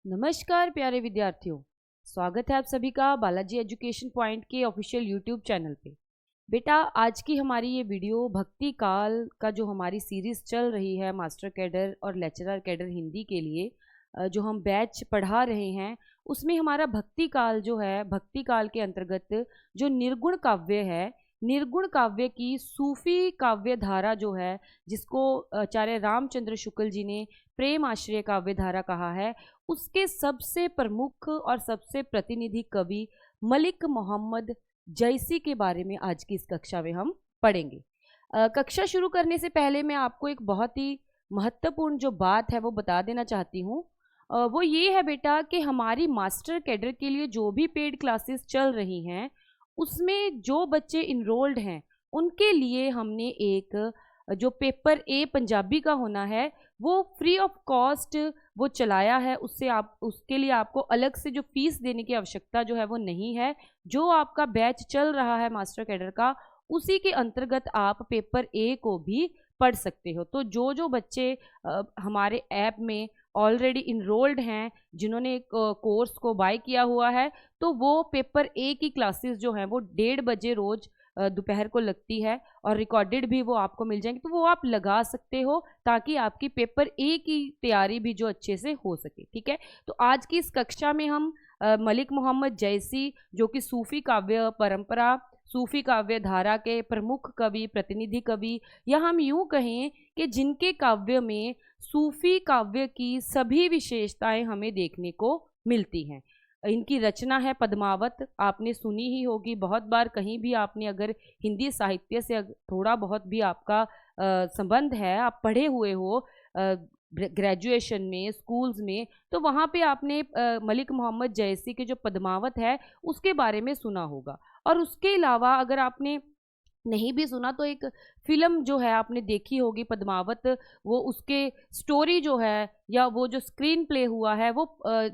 नमस्कार प्यारे विद्यार्थियों, स्वागत है आप सभी का बालाजी एजुकेशन पॉइंट के ऑफिशियल यूट्यूब चैनल पे। बेटा, आज की हमारी ये वीडियो भक्ति काल का जो हमारी सीरीज़ चल रही है मास्टर कैडर और लेक्चरर कैडर हिंदी के लिए, जो हम बैच पढ़ा रहे हैं उसमें हमारा भक्ति काल जो है, भक्ति काल के अंतर्गत जो निर्गुण काव्य है, निर्गुण काव्य की सूफी काव्य धारा जो है, जिसको आचार्य रामचंद्र शुक्ल जी ने प्रेम आश्रय काव्य धारा कहा है, उसके सबसे प्रमुख और सबसे प्रतिनिधि कवि मलिक मोहम्मद जैसी के बारे में आज की इस कक्षा में हम पढ़ेंगे। कक्षा शुरू करने से पहले मैं आपको एक बहुत ही महत्वपूर्ण जो बात है वो बता देना चाहती हूँ। वो ये है बेटा कि हमारी मास्टर कैडर के लिए जो भी पेड क्लासेस चल रही हैं उसमें जो बच्चे इनरोल्ड हैं उनके लिए हमने एक जो पेपर ए पंजाबी का होना है वो फ्री ऑफ कॉस्ट वो चलाया है। उससे आप उसके लिए आपको अलग से जो फीस देने की आवश्यकता जो है वो नहीं है। जो आपका बैच चल रहा है मास्टर कैडर का, उसी के अंतर्गत आप पेपर ए को भी पढ़ सकते हो। तो जो बच्चे हमारे ऐप में ऑलरेडी इनरोल्ड हैं, जिन्होंने कोर्स को बाय किया हुआ है, तो वो पेपर ए की क्लासेस जो हैं वो 1:30 बजे रोज़ दोपहर को लगती है और रिकॉर्डेड भी वो आपको मिल जाएंगे, तो वो आप लगा सकते हो ताकि आपकी पेपर ए की तैयारी भी जो अच्छे से हो सके। ठीक है, तो आज की इस कक्षा में हम मलिक मोहम्मद जैसी, जो कि सूफी काव्य परंपरा, सूफी काव्य धारा के प्रमुख कवि, प्रतिनिधि कवि, या हम यूँ कहें कि जिनके काव्य में सूफी काव्य की सभी विशेषताएं हमें देखने को मिलती हैं। इनकी रचना है पद्मावत, आपने सुनी ही होगी बहुत बार। कहीं भी आपने अगर हिंदी साहित्य से थोड़ा बहुत भी आपका संबंध है, आप पढ़े हुए हो ग्रेजुएशन में, स्कूल्स में, तो वहाँ पे आपने मलिक मोहम्मद जैसी के जो पद्मावत है उसके बारे में सुना होगा। और उसके अलावा अगर आपने नहीं भी सुना तो एक फिल्म जो है आपने देखी होगी पद्मावत, वो उसके स्टोरी जो है या वो जो स्क्रीन प्ले हुआ है वो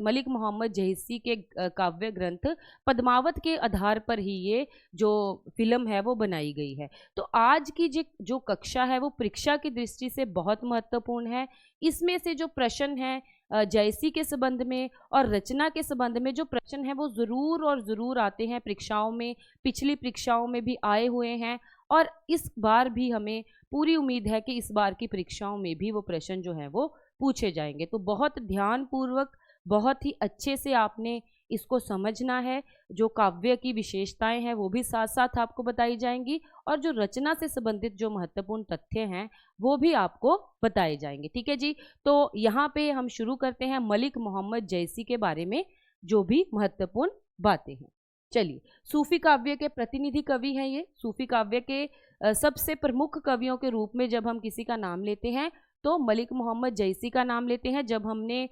मलिक मोहम्मद जैसी के काव्य ग्रंथ पद्मावत के आधार पर ही ये जो फिल्म है वो बनाई गई है। तो आज की जो कक्षा है वो परीक्षा की दृष्टि से बहुत महत्वपूर्ण है। इसमें से जो प्रश्न है जैसी के संबंध में और रचना के संबंध में जो प्रश्न है वो ज़रूर और ज़रूर आते हैं परीक्षाओं में, पिछली परीक्षाओं में भी आए हुए हैं और इस बार भी हमें पूरी उम्मीद है कि इस बार की परीक्षाओं में भी वो प्रश्न जो हैं वो पूछे जाएंगे। तो बहुत ध्यानपूर्वक, बहुत ही अच्छे से आपने इसको समझना है। जो काव्य की विशेषताएं हैं वो भी साथ साथ आपको बताई जाएंगी और जो रचना से संबंधित जो महत्वपूर्ण तथ्य हैं वो भी आपको बताए जाएंगे। ठीक है जी, तो यहाँ पे हम शुरू करते हैं मलिक मोहम्मद जैसी के बारे में जो भी महत्वपूर्ण बातें हैं। चलिए, सूफी काव्य के प्रतिनिधि कवि हैं ये। सूफी काव्य के सबसे प्रमुख कवियों के रूप में जब हम किसी का नाम लेते हैं तो मलिक मोहम्मद जैसी का नाम लेते हैं। जब हमने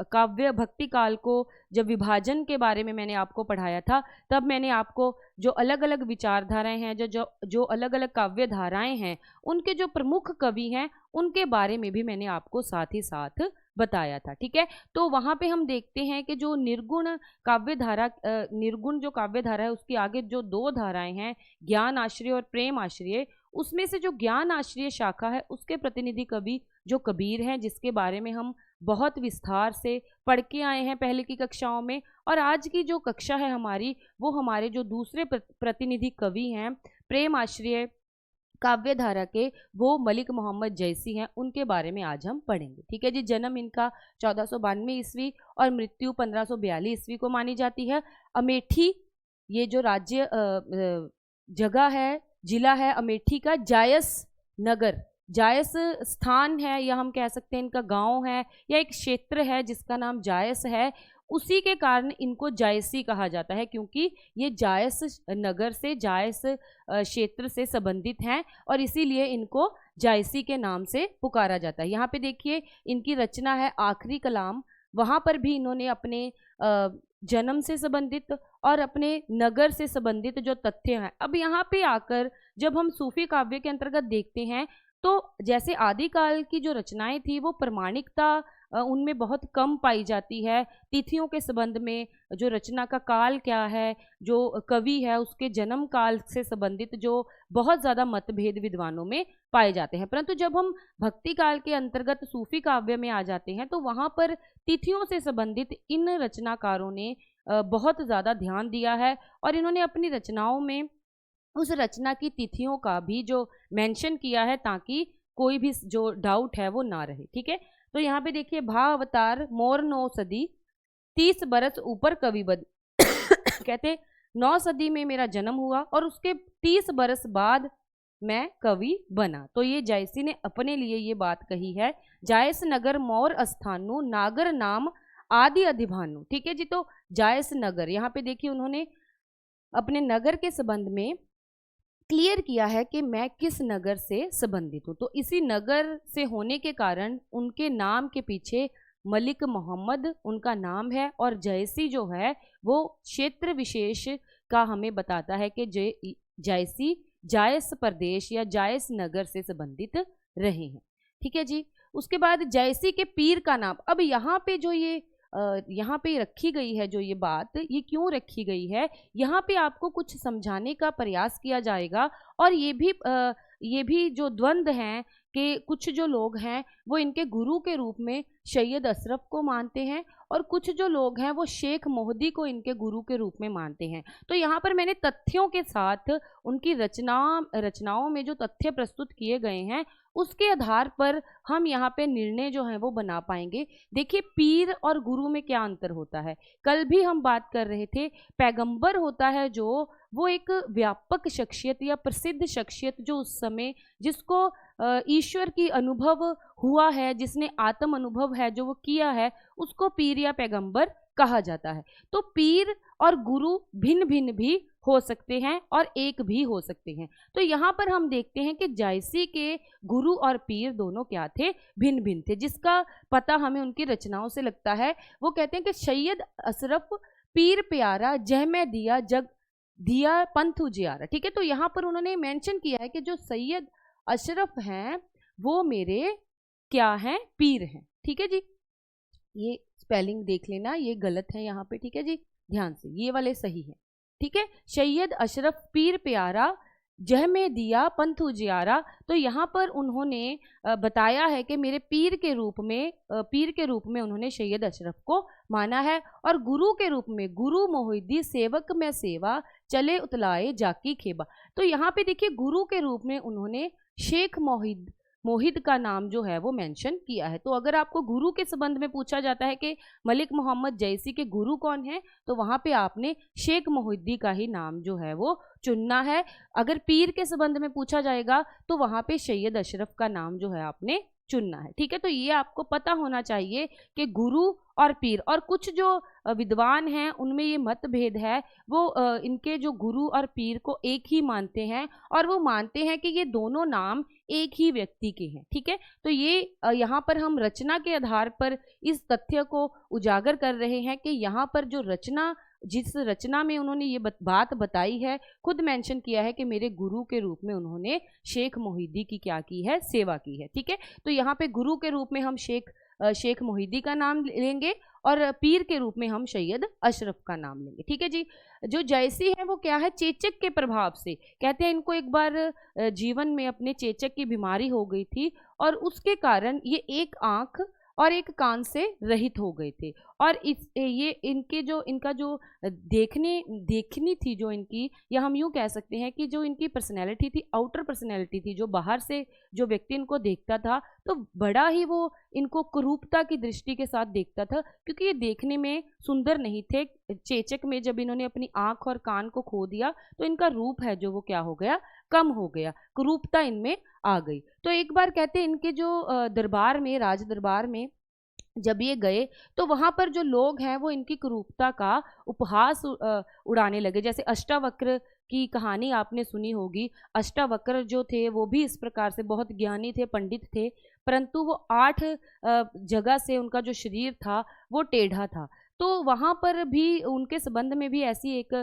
काव्य भक्ति काल को जब विभाजन के बारे में मैंने आपको पढ़ाया था, तब मैंने आपको जो अलग अलग विचारधाराएं हैं, जो अलग अलग काव्य धाराएं हैं, उनके जो प्रमुख कवि हैं उनके बारे में भी मैंने आपको साथ ही साथ बताया था। ठीक है, तो वहाँ पे हम देखते हैं कि जो निर्गुण काव्य धारा, निर्गुण जो काव्य धारा है उसके आगे जो 2 धाराएं हैं, ज्ञान आश्रय और प्रेम आश्रय, उसमें से जो ज्ञान आश्रय शाखा है उसके प्रतिनिधि कवि जो कबीर हैं, जिसके बारे में हम बहुत विस्तार से पढ़ के आए हैं पहले की कक्षाओं में। और आज की जो कक्षा है हमारी, वो हमारे जो दूसरे प्रतिनिधि कवि हैं प्रेम आश्रय काव्य धारा के, वो मलिक मोहम्मद जैसी हैं, उनके बारे में आज हम पढ़ेंगे। ठीक है जी, जन्म इनका 1492 ईस्वी और मृत्यु 1542 ईस्वी को मानी जाती है। अमेठी, ये जो राज्य जगह है, जिला है अमेठी का, जायस नगर, जायस स्थान है या हम कह सकते हैं इनका गांव है या एक क्षेत्र है जिसका नाम जायस है। उसी के कारण इनको जायसी कहा जाता है, क्योंकि ये जायस नगर से, जायस क्षेत्र से संबंधित हैं और इसीलिए इनको जायसी के नाम से पुकारा जाता है। यहाँ पे देखिए इनकी रचना है आखिरी कलाम। वहाँ पर भी इन्होंने अपने जन्म से संबंधित और अपने नगर से संबंधित जो तथ्य हैं, अब यहाँ पे आकर जब हम सूफी काव्य के अंतर्गत देखते हैं तो जैसे आदिकाल की जो रचनाएं थी वो प्रामाणिकता उनमें बहुत कम पाई जाती है। तिथियों के संबंध में जो रचना का काल क्या है, जो कवि है उसके जन्म काल से संबंधित जो बहुत ज़्यादा मतभेद विद्वानों में पाए जाते हैं। परंतु जब हम भक्ति काल के अंतर्गत सूफी काव्य में आ जाते हैं तो वहाँ पर तिथियों से संबंधित इन रचनाकारों ने बहुत ज़्यादा ध्यान दिया है और इन्होंने अपनी रचनाओं में उस रचना की तिथियों का भी जो मेंशन किया है ताकि कोई भी जो डाउट है वो ना रहे। ठीक है, तो यहाँ पे देखिए, भा अवतार मोर 9 सदी 30 बरस ऊपर कवि बद कहते 9 सदी में मेरा जन्म हुआ और उसके 30 बरस बाद मैं कवि बना। तो ये जायसी ने अपने लिए ये बात कही है। जायस नगर मोर स्थानु नागर नाम आदि अधिभानु। ठीक है जी, तो जायस नगर, यहाँ पे देखिए उन्होंने अपने नगर के संबंध में क्लियर किया है कि मैं किस नगर से संबंधित हूँ। तो इसी नगर से होने के कारण उनके नाम के पीछे मलिक मोहम्मद उनका नाम है और जयसी जो है वो क्षेत्र विशेष का हमें बताता है कि जयसी जायस प्रदेश या जायस नगर से संबंधित रहे हैं। ठीक है जी, उसके बाद जयसी के पीर का नाम, अब यहाँ पे जो ये यहाँ पे रखी गई है जो ये बात, ये क्यों रखी गई है, यहाँ पे आपको कुछ समझाने का प्रयास किया जाएगा। और ये भी जो द्वंद्व हैं कि कुछ जो लोग हैं वो इनके गुरु के रूप में सैयद अशरफ को मानते हैं और कुछ जो लोग हैं वो शेख मोहदी को इनके गुरु के रूप में मानते हैं। तो यहाँ पर मैंने तथ्यों के साथ उनकी रचनाओं में जो तथ्य प्रस्तुत किए गए हैं उसके आधार पर हम यहाँ पे निर्णय जो है वो बना पाएंगे। देखिए, पीर और गुरु में क्या अंतर होता है, कल भी हम बात कर रहे थे। पैगंबर होता है जो वो एक व्यापक शख्सियत या प्रसिद्ध शख्सियत जो उस समय जिसको ईश्वर की अनुभव हुआ है, जिसने आत्म अनुभव है जो वो किया है, उसको पीर या पैगंबर कहा जाता है। तो पीर और गुरु भिन्न भिन्न भी हो सकते हैं और एक भी हो सकते हैं। तो यहाँ पर हम देखते हैं कि जायसी के गुरु और पीर दोनों क्या थे, भिन्न भिन्न थे, जिसका पता हमें उनकी रचनाओं से लगता है। वो कहते हैं कि सैयद अशरफ पीर प्यारा जह में दिया जग दिया पंथ उजियारा। ठीक है, तो यहाँ पर उन्होंने मेंशन किया है कि जो सैयद अशरफ हैं वो मेरे क्या हैं, पीर हैं। ठीक है जी, ये स्पेलिंग देख लेना, ये गलत है यहाँ पे। ठीक है जी, ध्यान से, ये वाले सही है। ठीक है, सैयद अशरफ पीर प्यारा जह में दिया पंथ उजियारा। तो यहाँ पर उन्होंने बताया है कि मेरे पीर के रूप में उन्होंने सैयद अशरफ को माना है और गुरु के रूप में गुरु मोहिदी सेवक में सेवा चले उतलाए जाकी खेबा। तो यहाँ पे देखिए, गुरु के रूप में उन्होंने शेख मोहिद का नाम जो है वो मेंशन किया है। तो अगर आपको गुरु के संबंध में पूछा जाता है कि मलिक मोहम्मद जयसी के गुरु कौन है, तो वहाँ पे आपने शेख मोहिद्दी का ही नाम जो है वो चुनना है। अगर पीर के संबंध में पूछा जाएगा तो वहाँ पे सैयद अशरफ का नाम जो है आपने चुनना है। ठीक है, तो ये आपको पता होना चाहिए कि गुरु और पीर, और कुछ जो विद्वान हैं उनमें ये मतभेद है, वो इनके जो गुरु और पीर को एक ही मानते हैं और वो मानते हैं कि ये दोनों नाम एक ही व्यक्ति के हैं। ठीक है, तो ये यहाँ पर हम रचना के आधार पर इस तथ्य को उजागर कर रहे हैं कि यहाँ पर जो जिस रचना में उन्होंने ये बात बताई है, खुद मेंशन किया है कि मेरे गुरु के रूप में उन्होंने शेख मोहिद्दी की क्या की है, सेवा की है। ठीक है, तो यहाँ पे गुरु के रूप में हम शेख मोहिद्दी का नाम लेंगे और पीर के रूप में हम सैयद अशरफ का नाम लेंगे। ठीक है जी, जो जयसी है वो क्या है, चेचक के प्रभाव से, कहते हैं इनको एक बार जीवन में अपने चेचक की बीमारी हो गई थी और उसके कारण ये एक आंख और एक कान से रहित हो गए थे और इनका जो देखनी थी जो इनकी, या हम यूँ कह सकते हैं कि जो इनकी पर्सनैलिटी थी, आउटर पर्सनैलिटी थी, जो बाहर से जो व्यक्ति इनको देखता था तो बड़ा ही वो इनको कुरूपता की दृष्टि के साथ देखता था, क्योंकि ये देखने में सुंदर नहीं थे। चेचक में जब इन्होंने अपनी आंख और कान को खो दिया तो इनका रूप है जो वो क्या हो गया, कम हो गया, कुरूपता इनमें आ गई। तो एक बार कहते हैं इनके जो दरबार में, राज दरबार में जब ये गए तो वहाँ पर जो लोग हैं वो इनकी कुरूपता का उपहास उड़ाने लगे। जैसे अष्टावक्र की कहानी आपने सुनी होगी। अष्टावक्र जो थे वो भी इस प्रकार से बहुत ज्ञानी थे, पंडित थे, परंतु वो 8 जगह से उनका जो शरीर था वो टेढ़ा था। तो वहाँ पर भी उनके संबंध में भी ऐसी एक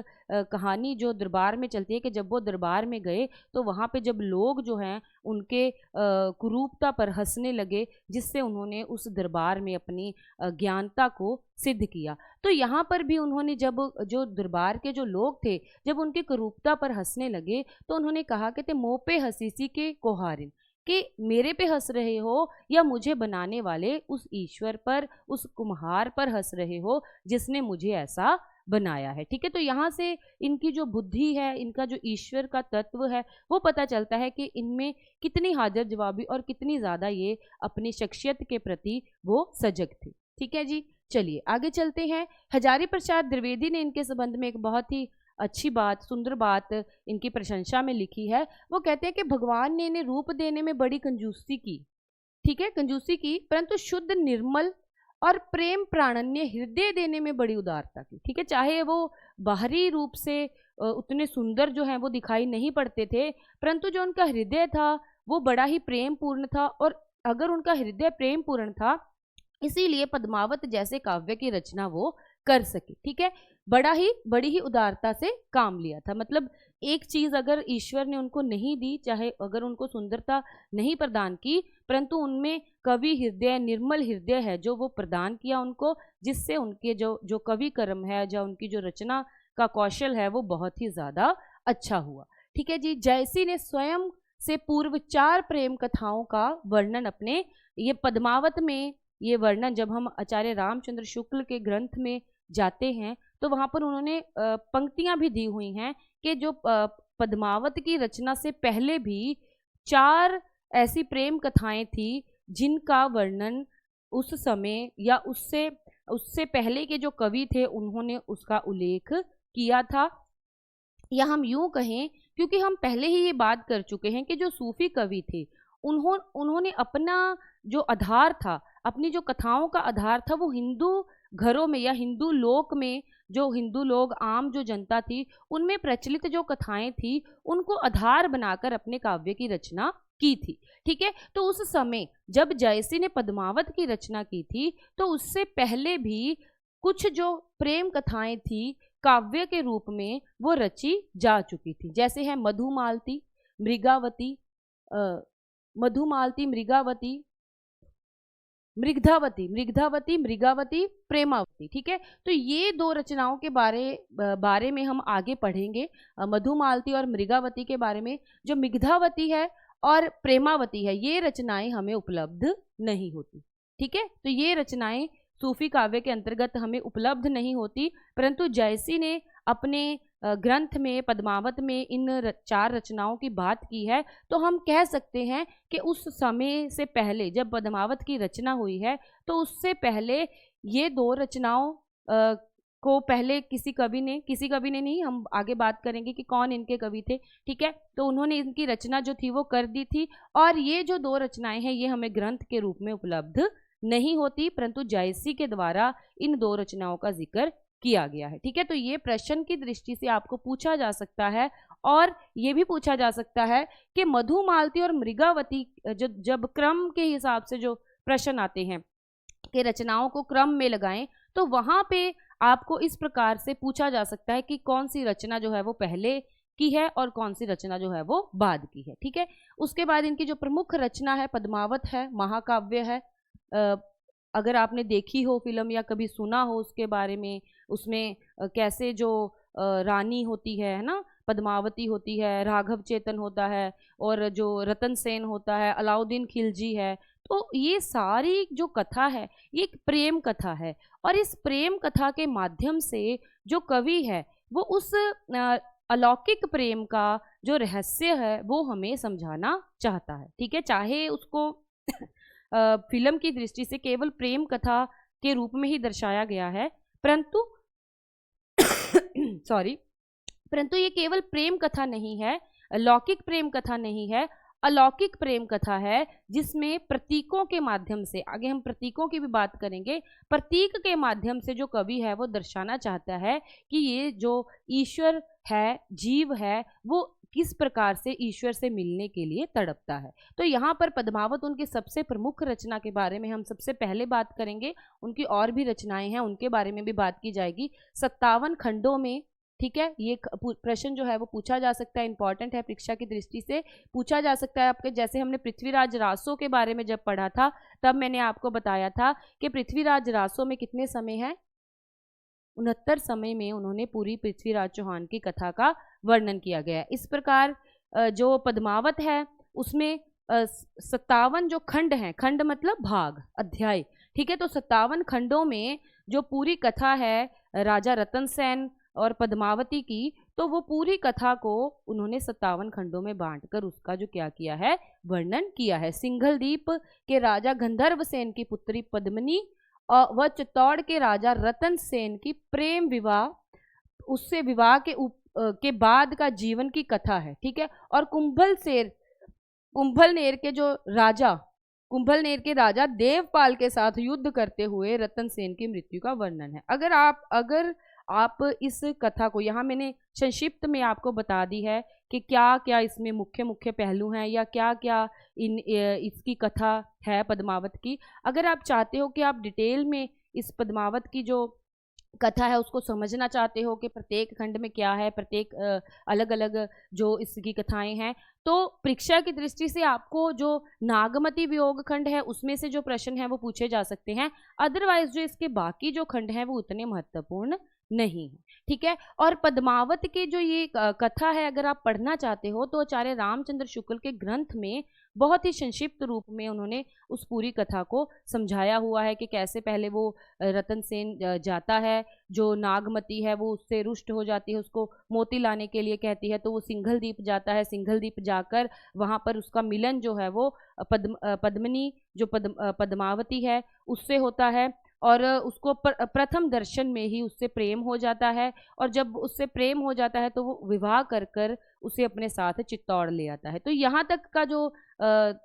कहानी जो दरबार में चलती है कि जब वो दरबार में गए तो वहाँ पे जब लोग जो हैं उनके कुरूपता पर हंसने लगे, जिससे उन्होंने उस दरबार में अपनी ज्ञानता को सिद्ध किया। तो यहाँ पर भी उन्होंने जब जो दरबार के जो लोग थे जब उनकी कुरूपता पर हंसने लगे तो उन्होंने कहा कि ते मोह पे हसीसी के कोहारिन, कि मेरे पे हंस रहे हो या मुझे बनाने वाले उस ईश्वर पर, उस कुम्हार पर हंस रहे हो जिसने मुझे ऐसा बनाया है। ठीक है, तो यहाँ से इनकी जो बुद्धि है, इनका जो ईश्वर का तत्व है, वो पता चलता है कि इनमें कितनी हाजिर जवाबी और कितनी ज़्यादा ये अपनी शख्सियत के प्रति वो सजग थे। ठीक है जी, चलिए आगे चलते हैं। हजारी प्रसाद द्विवेदी ने इनके संबंध में एक बहुत ही अच्छी बात, सुंदर बात इनकी प्रशंसा में लिखी है। वो कहते हैं कि भगवान ने इन्हें रूप देने में बड़ी कंजूसी की, ठीक है, कंजूसी की, परंतु शुद्ध निर्मल और प्रेम प्राणन्य हृदय देने में बड़ी उदारता की। ठीक है, चाहे वो बाहरी रूप से उतने सुंदर जो हैं वो दिखाई नहीं पड़ते थे, परंतु जो उनका हृदय था वो बड़ा ही प्रेम पूर्ण था। और अगर उनका हृदय प्रेम पूर्ण था, इसीलिए पद्मावत जैसे काव्य की रचना वो कर सके। ठीक है, बड़ी ही उदारता से काम लिया था। मतलब एक चीज अगर ईश्वर ने उनको नहीं दी, चाहे अगर उनको सुंदरता नहीं प्रदान की, परंतु उनमें कवि हृदय, निर्मल हृदय है जो वो प्रदान किया उनको, जिससे उनके जो कवि कर्म है, जो उनकी जो रचना का कौशल है वो बहुत ही ज्यादा अच्छा हुआ। ठीक है जी, जयसी ने स्वयं से पूर्व 4 प्रेम कथाओं का वर्णन अपने ये पद्मावत में, ये वर्णन जब हम आचार्य रामचंद्र शुक्ल के ग्रंथ में जाते हैं तो वहाँ पर उन्होंने पंक्तियां भी दी हुई हैं कि जो पद्मावत की रचना से पहले भी 4 ऐसी प्रेम कथाएं थी जिनका वर्णन उस समय या उससे पहले के जो कवि थे उन्होंने उसका उल्लेख किया था। या हम यूं कहें, क्योंकि हम पहले ही ये बात कर चुके हैं कि जो सूफी कवि थे उन्होंने अपना जो आधार था, अपनी जो कथाओं का आधार था, वो हिंदू घरों में या हिंदू लोक में, जो हिंदू लोग, आम जो जनता थी, उनमें प्रचलित जो कथाएं थी उनको आधार बनाकर अपने काव्य की रचना की थी। ठीक है, तो उस समय जब जयसी ने पद्मावत की रचना की थी तो उससे पहले भी कुछ जो प्रेम कथाएं थी काव्य के रूप में वो रची जा चुकी थी। जैसे है मधुमालती, मृगावती, मृगधावती, मृगावती, प्रेमावती। ठीक है, तो ये 2 रचनाओं के बारे में हम आगे पढ़ेंगे, मधुमालती और मृगावती के बारे में। जो मृगधावती है और प्रेमावती है, ये रचनाएं हमें उपलब्ध नहीं होती। ठीक है, तो ये रचनाएं सूफी काव्य के अंतर्गत हमें उपलब्ध नहीं होती, परंतु जयसी ने अपने ग्रंथ में, पद्मावत में इन 4 रचनाओं की बात की है। तो हम कह सकते हैं कि उस समय से पहले जब पद्मावत की रचना हुई है तो उससे पहले ये 2 रचनाओं को पहले किसी कवि ने नहीं, हम आगे बात करेंगे कि कौन इनके कवि थे। ठीक है, तो उन्होंने इनकी रचना जो थी वो कर दी थी, और ये जो 2 रचनाएं हैं ये हमें ग्रंथ के रूप में उपलब्ध नहीं होती, परंतु जयसी के द्वारा इन 2 रचनाओं का जिक्र किया गया है। ठीक है, तो ये प्रश्न की दृष्टि से आपको पूछा जा सकता है, और ये भी पूछा जा सकता है कि मधुमालती और मृगावती जब क्रम के हिसाब से जो प्रश्न आते हैं कि रचनाओं को क्रम में लगाएं, तो वहां पे आपको इस प्रकार से पूछा जा सकता है कि कौन सी रचना जो है वो पहले की है और कौन सी रचना जो है वो बाद की है। ठीक है, उसके बाद इनकी जो प्रमुख रचना है पद्मावत है, महाकाव्य है। अगर आपने देखी हो फिल्म या कभी सुना हो उसके बारे में, उसमें कैसे जो रानी होती है ना, पद्मावती होती है, राघव चेतन होता है, और जो रतन सेन होता है, अलाउद्दीन खिलजी है, तो ये सारी जो कथा है ये एक प्रेम कथा है, और इस प्रेम कथा के माध्यम से जो कवि है वो उस अलौकिक प्रेम का जो रहस्य है वो हमें समझाना चाहता है। ठीक है, चाहे उसको फिल्म की दृष्टि से केवल प्रेम कथा के रूप में ही दर्शाया गया है, परंतु परंतु ये केवल प्रेम कथा नहीं है, लौकिक प्रेम कथा नहीं है, अलौकिक प्रेम कथा है, जिसमें प्रतीकों के माध्यम से, आगे हम प्रतीकों की भी बात करेंगे, प्रतीक के माध्यम से जो कवि है वो दर्शाना चाहता है कि ये जो ईश्वर है, जीव है, वो किस प्रकार से ईश्वर से मिलने के लिए तड़पता है। तो यहाँ पर पद्मावत उनकी सबसे प्रमुख रचना के बारे में हम सबसे पहले बात करेंगे। उनकी और भी रचनाएं हैं, उनके बारे में भी बात की जाएगी। 57 खंडों में, ठीक है, ये प्रश्न जो है वो पूछा जा सकता है, इंपॉर्टेंट है, परीक्षा की दृष्टि से पूछा जा सकता है आपके। जैसे हमने पृथ्वीराज रासो के बारे में जब पढ़ा था तब मैंने आपको बताया था कि पृथ्वीराज रासो में कितने समय है, 69 समय में उन्होंने पूरी पृथ्वीराज चौहान की कथा का वर्णन किया गया है। इस प्रकार जो पद्मावत है उसमें 57 जो खंड हैं, खंड मतलब भाग, अध्याय, ठीक है। तो 57 खंडों में जो पूरी कथा है राजा रतन सेन और पद्मावती की, तो वो पूरी कथा को उन्होंने 57 खंडों में बांटकर उसका जो क्या किया है, वर्णन किया है। सिंघल द्वीप के राजा गंधर्व सेन की पुत्री पद्मिनी व चित्तौड़ के राजा रतन सेन की प्रेम विवाह, उससे विवाह के बाद का जीवन की कथा है, ठीक है। और कुंभलनेर के राजा देवपाल के साथ युद्ध करते हुए रतन सेन की मृत्यु का वर्णन है। अगर आप इस कथा को, यहाँ मैंने संक्षिप्त में आपको बता दी है कि क्या क्या इसमें मुख्य मुख्य पहलू हैं या क्या क्या इसकी कथा है पद्मावत की। अगर आप चाहते हो कि आप डिटेल में इस पद्मावत की जो कथा है उसको समझना चाहते हो कि प्रत्येक खंड में क्या है, प्रत्येक अलग अलग जो इसकी कथाएं हैं, तो परीक्षा की दृष्टि से आपको जो नागमती वियोग खंड है उसमें से जो प्रश्न है वो पूछे जा सकते हैं। अदरवाइज जो इसके बाकी जो खंड हैं वो उतने महत्वपूर्ण नहीं है, ठीक है। और पद्मावत की जो ये कथा है अगर आप पढ़ना चाहते हो तो आचार्य रामचंद्र शुक्ल के ग्रंथ में बहुत ही संक्षिप्त रूप में उन्होंने उस पूरी कथा को समझाया हुआ है कि कैसे पहले वो रतन सेन जाता है, जो नागमती है वो उससे रुष्ट हो जाती है, उसको मोती लाने के लिए कहती है, तो वो सिंघल द्वीप जाता है। सिंघल द्वीप जाकर वहाँ पर उसका मिलन जो है वो पद्मिनी जो पद्मावती है उससे होता है और उसको प्रथम दर्शन में ही उससे प्रेम हो जाता है। और जब उससे प्रेम हो जाता है तो वो विवाह कर कर उसे अपने साथ चित्तौड़ ले आता है। तो यहाँ तक का जो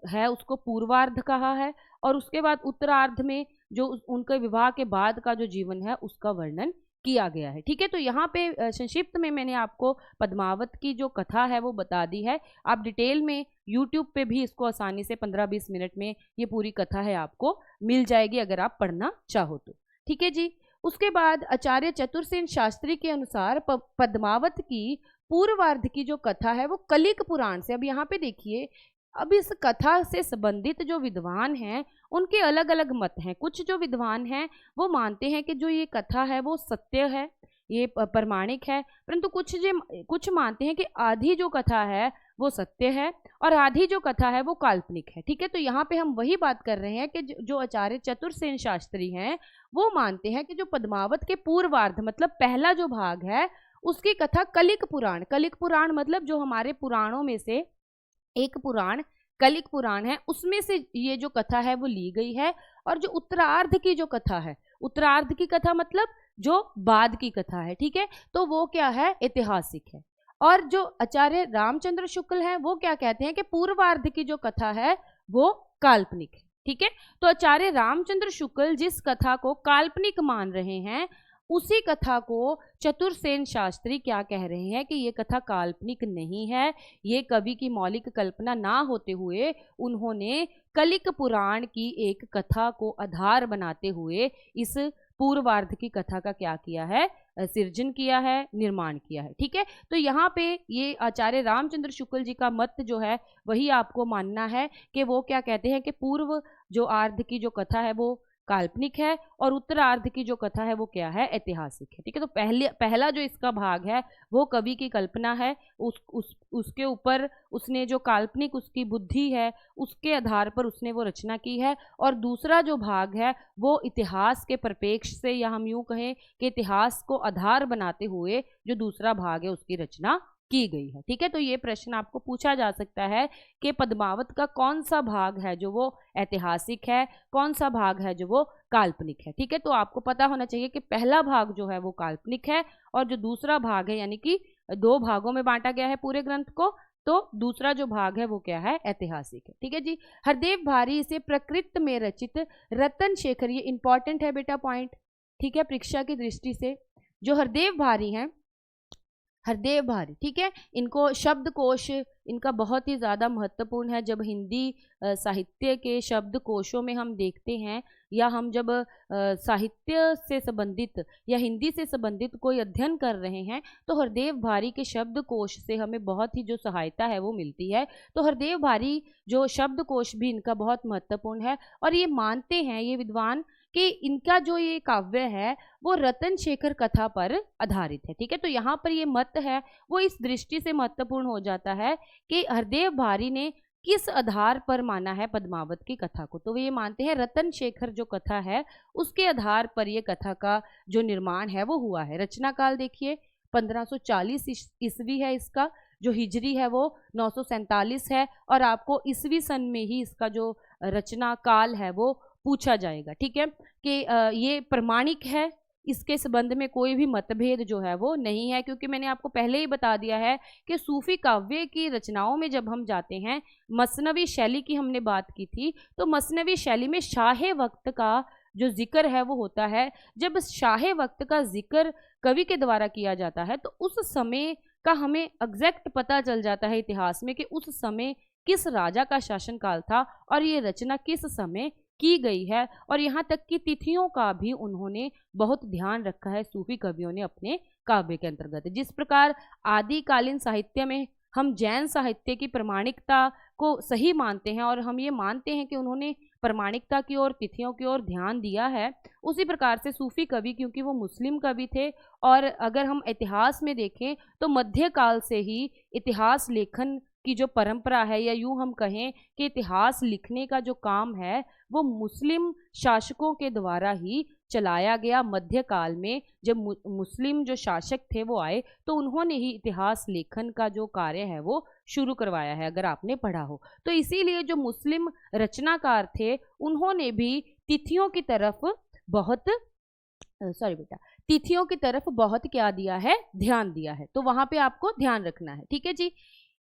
है उसको पूर्वार्ध कहा है। और उसके बाद उत्तरार्ध में जो उनके विवाह के बाद का जो जीवन है उसका वर्णन किया गया है, ठीक है। तो यहाँ पे संक्षिप्त में मैंने आपको पद्मावत की जो कथा है वो बता दी है। आप डिटेल में YouTube पे भी इसको आसानी से 15-20 मिनट में ये पूरी कथा है आपको मिल जाएगी अगर आप पढ़ना चाहो तो, ठीक है जी। उसके बाद आचार्य चतुरसेन शास्त्री के अनुसार पद्मावत की पूर्वार्ध की जो कथा है वो कलिक पुराण से, अब यहाँ पे देखिए, अब इस कथा से संबंधित जो विद्वान हैं उनके अलग अलग मत हैं। कुछ जो विद्वान हैं वो मानते हैं कि जो ये कथा है वो सत्य है, ये प्रमाणिक है, परंतु कुछ मानते हैं कि आधी जो कथा है वो सत्य है और आधी जो कथा है वो काल्पनिक है, ठीक है। तो यहाँ पे हम वही बात कर रहे हैं कि जो आचार्य चतुरसेन शास्त्री हैं वो मानते हैं कि जो पद्मावत के पूर्वार्ध मतलब पहला जो भाग है उसकी कथा कलिक पुराण मतलब जो हमारे पुराणों में से एक पुराण कलिक पुराण है, उसमें से ये जो कथा है वो ली गई है। और जो उत्तरार्ध की जो कथा है, उत्तरार्ध की कथा मतलब जो बाद की कथा है, ठीक है, तो वो क्या है, ऐतिहासिक है। और जो आचार्य रामचंद्र शुक्ल है वो क्या कहते हैं कि पूर्वार्ध की जो कथा है वो काल्पनिक है, ठीक है। तो आचार्य रामचंद्र शुक्ल जिस कथा को काल्पनिक मान रहे हैं उसी कथा को चतुरसेन शास्त्री क्या कह रहे हैं कि ये कथा काल्पनिक नहीं है, ये कवि की मौलिक कल्पना ना होते हुए उन्होंने कलिक पुराण की एक कथा को आधार बनाते हुए इस पूर्वार्ध की कथा का क्या किया है, सृजन किया है, निर्माण किया है, ठीक है। तो यहाँ पे ये आचार्य रामचंद्र शुक्ल जी का मत जो है वही आपको मानना है कि वो क्या कहते हैं कि पूर्व जो आर्ध की जो कथा है वो काल्पनिक है और उत्तरार्ध की जो कथा है वो क्या है, ऐतिहासिक है, ठीक है। तो पहला जो इसका भाग है वो कवि की कल्पना है, उसके ऊपर उसने जो काल्पनिक उसकी बुद्धि है उसके आधार पर उसने वो रचना की है। और दूसरा जो भाग है वो इतिहास के परिप्रेक्ष्य से, या हम यूँ कहें कि इतिहास को आधार बनाते हुए जो दूसरा भाग है उसकी रचना की गई है, ठीक है। तो ये प्रश्न आपको पूछा जा सकता है कि पद्मावत का कौन सा भाग है जो वो ऐतिहासिक है, कौन सा भाग है जो वो काल्पनिक है, ठीक है। तो आपको पता होना चाहिए कि पहला भाग जो है वो काल्पनिक है और जो दूसरा भाग है, यानी कि 2 भागों में बांटा गया है पूरे ग्रंथ को, तो दूसरा जो भाग है वो क्या है, ऐतिहासिक है, ठीक है जी। हरदेव भारी इसे प्रकृत में रचित रतन शेखर, ये इंपॉर्टेंट है बेटा पॉइंट, ठीक है, परीक्षा की दृष्टि से। जो हरदेव भारी हैं हरदेव भारी, ठीक है। इनको शब्दकोश इनका बहुत ही ज़्यादा महत्वपूर्ण है। जब हिंदी साहित्य के शब्दकोशों में हम देखते हैं, या हम जब साहित्य से संबंधित या हिंदी से संबंधित कोई अध्ययन कर रहे हैं, तो हरदेव भारी के शब्दकोश से हमें बहुत ही जो सहायता है वो मिलती है। तो हरदेव भारी जो शब्दकोश भी इनका बहुत महत्वपूर्ण है। और ये मानते हैं ये विद्वान कि इनका जो ये काव्य है वो रतन शेखर कथा पर आधारित है, ठीक है। तो यहाँ पर ये मत है वो इस दृष्टि से महत्वपूर्ण हो जाता है कि हरदेव भारी ने किस आधार पर माना है पद्मावत की कथा को। तो वे ये मानते हैं रतन शेखर जो कथा है उसके आधार पर ये कथा का जो निर्माण है वो हुआ है। रचना काल देखिए 1540 ईस्वी है, इसका जो हिजरी है वो 947 है, और आपको ईस्वी सन में ही इसका जो रचना काल है वो पूछा जाएगा, ठीक है। कि ये प्रमाणिक है, इसके संबंध में कोई भी मतभेद जो है वो नहीं है, क्योंकि मैंने आपको पहले ही बता दिया है कि सूफी काव्य की रचनाओं में जब हम जाते हैं, मसनवी शैली की हमने बात की थी, तो मसनवी शैली में शाहे वक्त का जो जिक्र है वो होता है। जब शाहे वक्त का जिक्र कवि के द्वारा किया जाता है तो उस समय का हमें एग्जैक्ट पता चल जाता है इतिहास में कि उस समय किस राजा का शासनकाल था और ये रचना किस समय की गई है। और यहाँ तक कि तिथियों का भी उन्होंने बहुत ध्यान रखा है सूफी कवियों ने अपने काव्य के अंतर्गत। जिस प्रकार आदिकालीन साहित्य में हम जैन साहित्य की प्रमाणिकता को सही मानते हैं और हम ये मानते हैं कि उन्होंने प्रमाणिकता की ओर, तिथियों की ओर ध्यान दिया है, उसी प्रकार से सूफी कवि, क्योंकि वो मुस्लिम कवि थे, और अगर हम इतिहास में देखें तो मध्यकाल से ही इतिहास लेखन की जो परंपरा है, या यूं हम कहें कि इतिहास लिखने का जो काम है वो मुस्लिम शासकों के द्वारा ही चलाया गया। मध्यकाल में जब मुस्लिम जो शासक थे वो आए तो उन्होंने ही इतिहास लेखन का जो कार्य है वो शुरू करवाया है, अगर आपने पढ़ा हो तो। इसीलिए जो मुस्लिम रचनाकार थे उन्होंने भी तिथियों की तरफ बहुत तिथियों की तरफ बहुत क्या दिया है, ध्यान दिया है। तो वहां पे आपको ध्यान रखना है, ठीक है जी।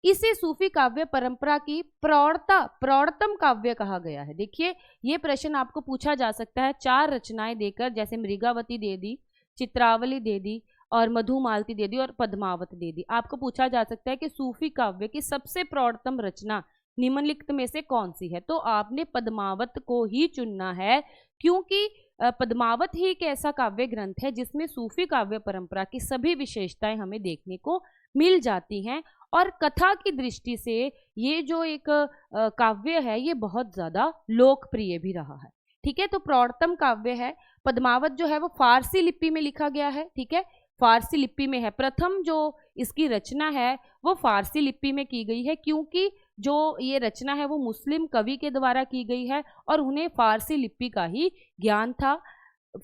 इसे सूफी काव्य परंपरा की प्रौढ़तम काव्य कहा गया है। देखिए ये प्रश्न आपको पूछा जा सकता है 4 रचनाएं देकर, जैसे मृगावती दे दी, चित्रावली दे दी, और मधुमालती दे दी, और पद्मावत दे दी। आपको पूछा जा सकता है कि सूफी काव्य की सबसे प्रौढ़तम रचना निम्नलिखित में से कौन सी है, तो आपने पद्मावत को ही चुनना है, क्योंकि पद्मावत ही एक ऐसा काव्य ग्रंथ है जिसमें सूफी काव्य परंपरा की सभी विशेषताएं हमें देखने को मिल जाती हैं। और कथा की दृष्टि से ये जो एक काव्य है ये बहुत ज़्यादा लोकप्रिय भी रहा है, ठीक है। तो प्रौढ़तम काव्य है पद्मावत, जो है वो फारसी लिपि में लिखा गया है, ठीक है, फारसी लिपि में है। प्रथम जो इसकी रचना है वो फारसी लिपि में की गई है, क्योंकि जो ये रचना है वो मुस्लिम कवि के द्वारा की गई है और उन्हें फारसी लिपि का ही ज्ञान था।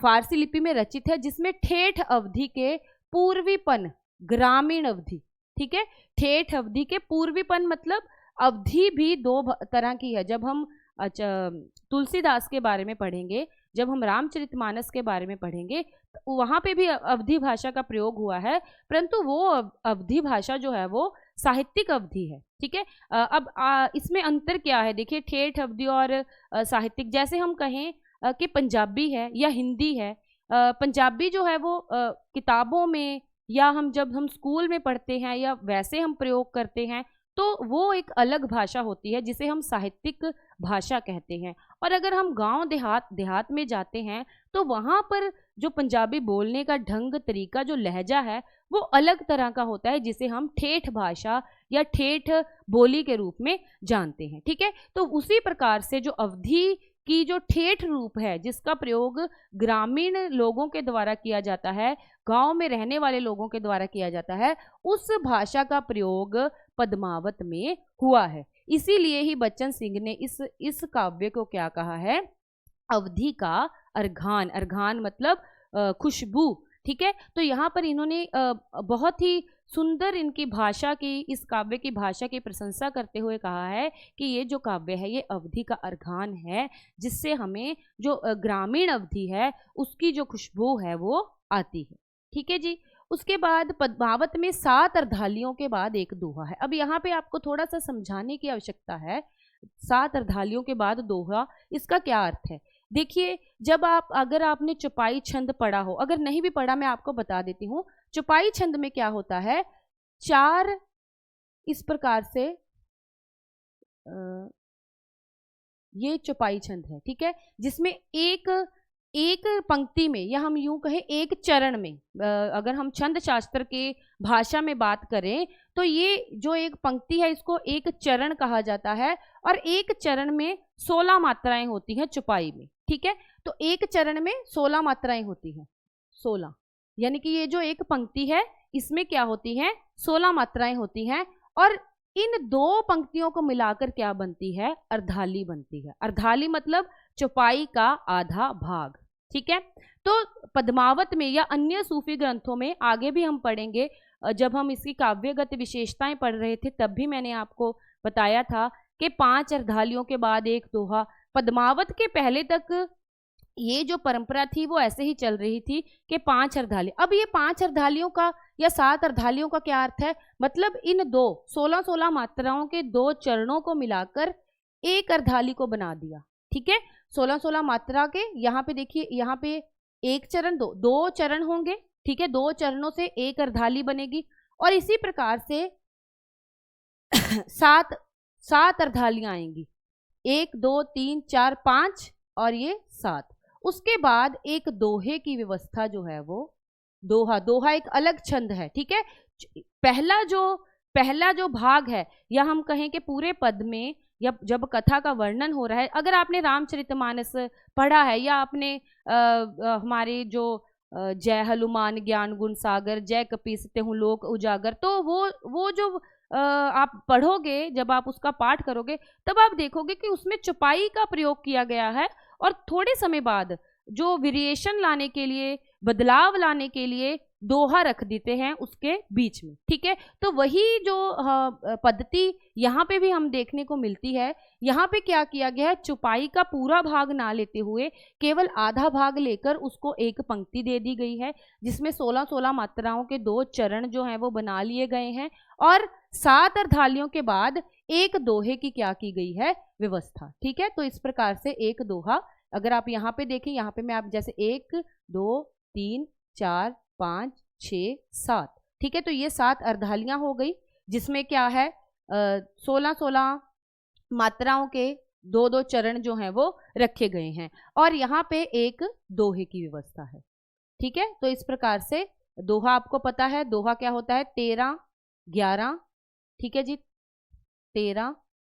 फारसी लिपि में रचित है, जिसमें ठेठ अवधि के पूर्वीपन, ग्रामीण अवधि, ठीक है, ठेठ अवधि के पूर्वीपन मतलब अवधि भी 2 तरह की है। जब हम तुलसीदास के बारे में पढ़ेंगे, जब हम रामचरितमानस के बारे में पढ़ेंगे, तो वहाँ पे भी अवधि भाषा का प्रयोग हुआ है, परंतु वो अवधि भाषा जो है वो साहित्यिक अवधि है, ठीक है। अब इसमें अंतर क्या है, देखिए ठेठ अवधि और साहित्यिक। जैसे हम कहें कि पंजाबी है या हिंदी है, पंजाबी जो है वो किताबों में या जब हम स्कूल में पढ़ते हैं या वैसे हम प्रयोग करते हैं तो वो एक अलग भाषा होती है जिसे हम साहित्यिक भाषा कहते हैं। और अगर हम गांव देहात में जाते हैं तो वहाँ पर जो पंजाबी बोलने का ढंग, तरीका, जो लहजा है वो अलग तरह का होता है, जिसे हम ठेठ भाषा या ठेठ बोली के रूप में जानते हैं, ठीक है। तो उसी प्रकार से जो अवधि की जो ठेठ रूप है जिसका प्रयोग ग्रामीण लोगों के द्वारा किया जाता है, गांव में रहने वाले लोगों के द्वारा किया जाता है, उस भाषा का प्रयोग पद्मावत में हुआ है। इसीलिए ही बच्चन सिंह ने इस काव्य को क्या कहा है, अवधि का अर्घान। अर्घान मतलब खुशबू, ठीक है। तो यहाँ पर इन्होंने बहुत ही सुंदर इनकी भाषा की, इस काव्य की भाषा की प्रशंसा करते हुए कहा है कि ये जो काव्य है ये अवधि का अर्घान है, जिससे हमें जो ग्रामीण अवधि है उसकी जो खुशबू है वो आती है, ठीक है जी। उसके बाद पद्मावत में 7 अर्धालियों के बाद एक दोहा है। अब यहाँ पे आपको थोड़ा सा समझाने की आवश्यकता है, 7 अर्धालियों के बाद दोहा, इसका क्या अर्थ है। देखिए जब अगर आपने चौपाई छंद पढ़ा हो, अगर नहीं भी पढ़ा मैं आपको बता देती हूँ। चौपाई छंद में क्या होता है 4 इस प्रकार से ये चौपाई छंद है, ठीक है, जिसमें एक पंक्ति में या हम यूं कहें एक चरण में, अगर हम छंद शास्त्र के भाषा में बात करें तो ये जो एक पंक्ति है इसको एक चरण कहा जाता है, और एक चरण में 16 मात्राएं होती हैं चौपाई में, ठीक है। तो एक चरण में 16 मात्राएं होती हैं, 16, यानी कि ये जो एक पंक्ति है इसमें क्या होती हैं, 16 मात्राएं होती हैं, और इन 2 पंक्तियों को मिलाकर क्या बनती है, अर्धाली बनती है। अर्धाली मतलब चौपाई का आधा भाग, ठीक है। तो पद्मावत में या अन्य सूफी ग्रंथों में आगे भी हम पढ़ेंगे, जब हम इसकी काव्यगत विशेषताएं पढ़ रहे थे तब भी मैंने आपको बताया था कि 5 अर्धालियों के बाद एक दोहा। पद्मावत के पहले तक ये जो परंपरा थी वो ऐसे ही चल रही थी कि 5 अर्धाली। अब ये 5 अर्धालियों का या 7 अर्धालियों का क्या अर्थ है, मतलब इन 16 मात्राओं के 2 चरणों को मिलाकर एक अर्धाली को बना दिया, ठीक है। 16 मात्रा के यहाँ पे देखिए, यहाँ पे एक चरण, 2 चरण होंगे, ठीक है, 2 चरणों से एक अर्धाली बनेगी, और इसी प्रकार से 7 अर्धालियां आएंगी, 1 2 3 4 5 और ये 7। उसके बाद एक दोहे की व्यवस्था जो है वो दोहा एक अलग छंद है, ठीक है। पहला जो भाग है, या हम कहें कि पूरे पद में या जब कथा का वर्णन हो रहा है, अगर आपने रामचरितमानस पढ़ा है या आपने हमारे जो जय हनुमान ज्ञान गुण सागर, जय कपीस तेहु लोक उजागर, तो वो जो आप पढ़ोगे, जब आप उसका पाठ करोगे तब आप देखोगे कि उसमें चौपाई का प्रयोग किया गया है, और थोड़े समय बाद जो वेरिएशन लाने के लिए, बदलाव लाने के लिए दोहा रख देते हैं उसके बीच में, ठीक है। तो वही जो पद्धति यहाँ पे भी हम देखने को मिलती है। यहाँ पे क्या किया गया है, चौपाई का पूरा भाग ना लेते हुए केवल आधा भाग लेकर उसको एक पंक्ति दे दी गई है, जिसमें 16 मात्राओं के 2 चरण जो हैं वो बना लिए गए हैं, और 7 अर्धालियों के बाद एक दोहे की क्या की गई है, व्यवस्था, ठीक है। तो इस प्रकार से एक दोहा, अगर आप यहाँ पे देखें, यहाँ पे मैं आप जैसे 1 2 3 4 5 6 7, ठीक है, तो ये 7 अर्धालियां हो गई, जिसमें क्या है 16 मात्राओं के 2 चरण जो हैं वो रखे गए हैं, और यहाँ पे एक दोहे की व्यवस्था है, ठीक है। तो इस प्रकार से दोहा आपको पता है, दोहा क्या होता है, 13 11, ठीक है जी, 13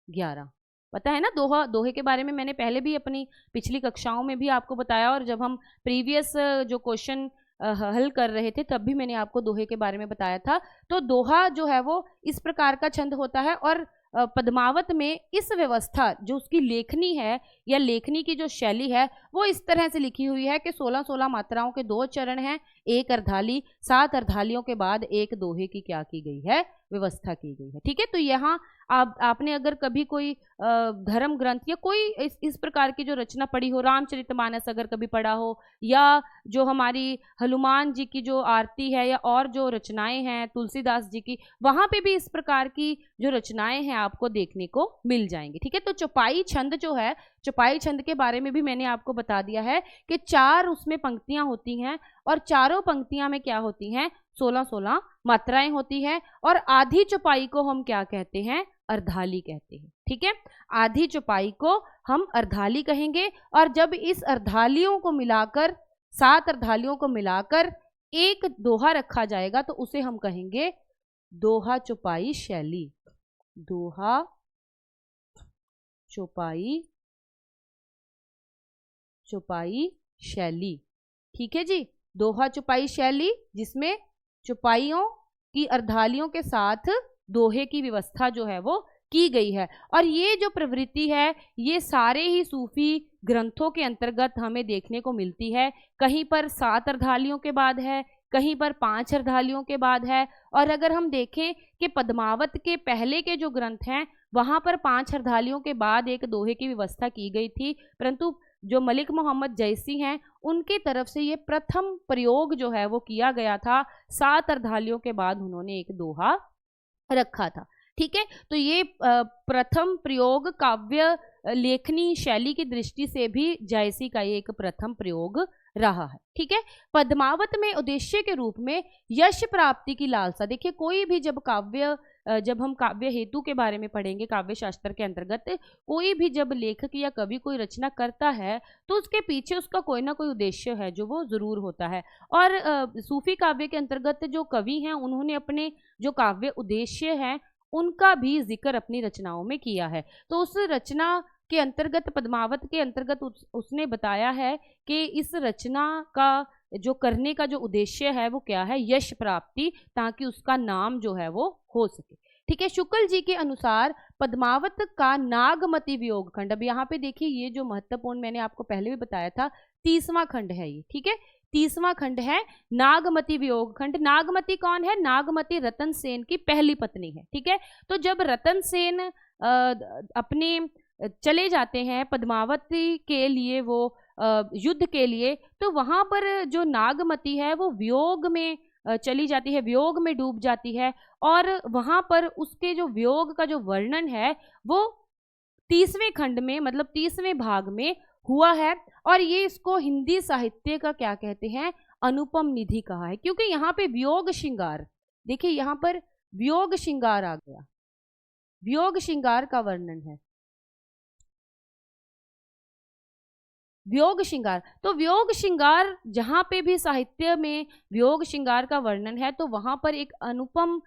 11 पता है ना। दोहे के बारे में मैंने पहले भी अपनी पिछली कक्षाओं में भी आपको बताया, और जब हम प्रीवियस जो क्वेश्चन हल कर रहे थे तब भी मैंने आपको दोहे के बारे में बताया था। तो दोहा जो है वो इस प्रकार का छंद होता है, और पद्मावत में इस व्यवस्था जो उसकी लेखनी है या लेखनी की जो शैली है वो इस तरह से लिखी हुई है कि 16 मात्राओं के 2 चरण हैं, एक अर्धाली, 7 अर्धालियों के बाद एक दोहे की क्या की गई है, व्यवस्था की गई है, ठीक है। तो यहाँ आपने अगर कभी कोई धर्म ग्रंथ या कोई इस प्रकार की जो रचना पढ़ी हो, रामचरितमानस अगर कभी पढ़ा हो, या जो हमारी हनुमान जी की जो आरती है, या और जो रचनाएं हैं तुलसीदास जी की, वहां पे भी इस प्रकार की जो रचनाएं हैं आपको देखने को मिल जाएंगी, ठीक है। तो चौपाई छंद जो है, चौपाई छंद के बारे में भी मैंने आपको बता दिया है कि 4 उसमें पंक्तियां होती हैं, और चारों पंक्तियां में क्या होती हैं, 16 मात्राएं होती हैं, और आधी चौपाई को हम क्या कहते हैं, अर्धाली कहते हैं, ठीक है। आधी चौपाई को हम अर्धाली कहेंगे, और जब इस अर्धालियों को मिलाकर, 7 अर्धालियों को मिलाकर एक दोहा रखा जाएगा तो उसे हम कहेंगे दोहा चौपाई शैली, दोहा चौपाई शैली, ठीक है जी। दोहा चौपाई शैली, जिसमें चौपाइयों की अर्धालियों के साथ दोहे की व्यवस्था जो है वो की गई है, और ये जो प्रवृत्ति है ये सारे ही सूफी ग्रंथों के अंतर्गत हमें देखने को मिलती है। कहीं पर 7 अर्धालियों के बाद है, कहीं पर 5 अर्धालियों के बाद है, और अगर हम देखें कि पद्मावत के पहले के जो ग्रंथ हैं वहां पर 5 अर्धालियों के बाद एक दोहे की व्यवस्था की गई थी, परंतु जो मलिक मोहम्मद जैसी हैं उनके तरफ से ये प्रथम प्रयोग जो है वो किया गया था, 7 अर्धालियों के बाद उन्होंने एक दोहा रखा था, ठीक है। तो ये प्रथम प्रयोग काव्य लेखनी शैली की दृष्टि से भी जायसी का ये एक प्रथम प्रयोग रहा है। ठीक है, पद्मावत में उद्देश्य के रूप में यश प्राप्ति की लालसा। देखिए, कोई भी जब हम काव्य हेतु के बारे में पढ़ेंगे काव्य शास्त्र के अंतर्गत, कोई भी जब लेखक या कवि कोई रचना करता है तो उसके पीछे उसका कोई ना कोई उद्देश्य है जो वो जरूर होता है। और सूफी काव्य के अंतर्गत जो कवि हैं उन्होंने अपने जो काव्य उद्देश्य हैं उनका भी जिक्र अपनी रचनाओं में किया है। तो उस रचना के अंतर्गत, पद्मावत के अंतर्गत उसने बताया है कि इस रचना का जो करने का जो उद्देश्य है वो क्या है, यश प्राप्ति, ताकि उसका नाम जो है वो हो सके। ठीक है, शुक्ल जी के अनुसार पद्मावत का नागमती वियोग खंड, अब यहाँ पे देखिए ये जो महत्वपूर्ण, मैंने आपको पहले भी बताया था, 30वां खंड है ये। ठीक है, 30वां खंड है नागमती वियोग खंड। नागमती कौन है? नागमती रतन सेन की पहली पत्नी है। ठीक है, तो जब रतन सेन अपने चले जाते हैं पद्मावती के लिए, वो युद्ध के लिए, तो वहां पर जो नागमती है वो वियोग में चली जाती है, वियोग में डूब जाती है। और वहां पर उसके जो वियोग का जो वर्णन है वो 30वें खंड में, मतलब 30वें भाग में हुआ है। और ये इसको हिंदी साहित्य का क्या कहते हैं, अनुपम निधि कहा है, क्योंकि यहाँ पे वियोग श्रृंगार, देखिए यहाँ पर वियोग श्रृंगार आ गया, वियोग श्रृंगार का वर्णन है, वियोग श्रृंगार। तो वियोग श्रृंगार, जहां पे भी साहित्य में वियोग श्रृंगार का वर्णन है तो वहां पर एक अनुपम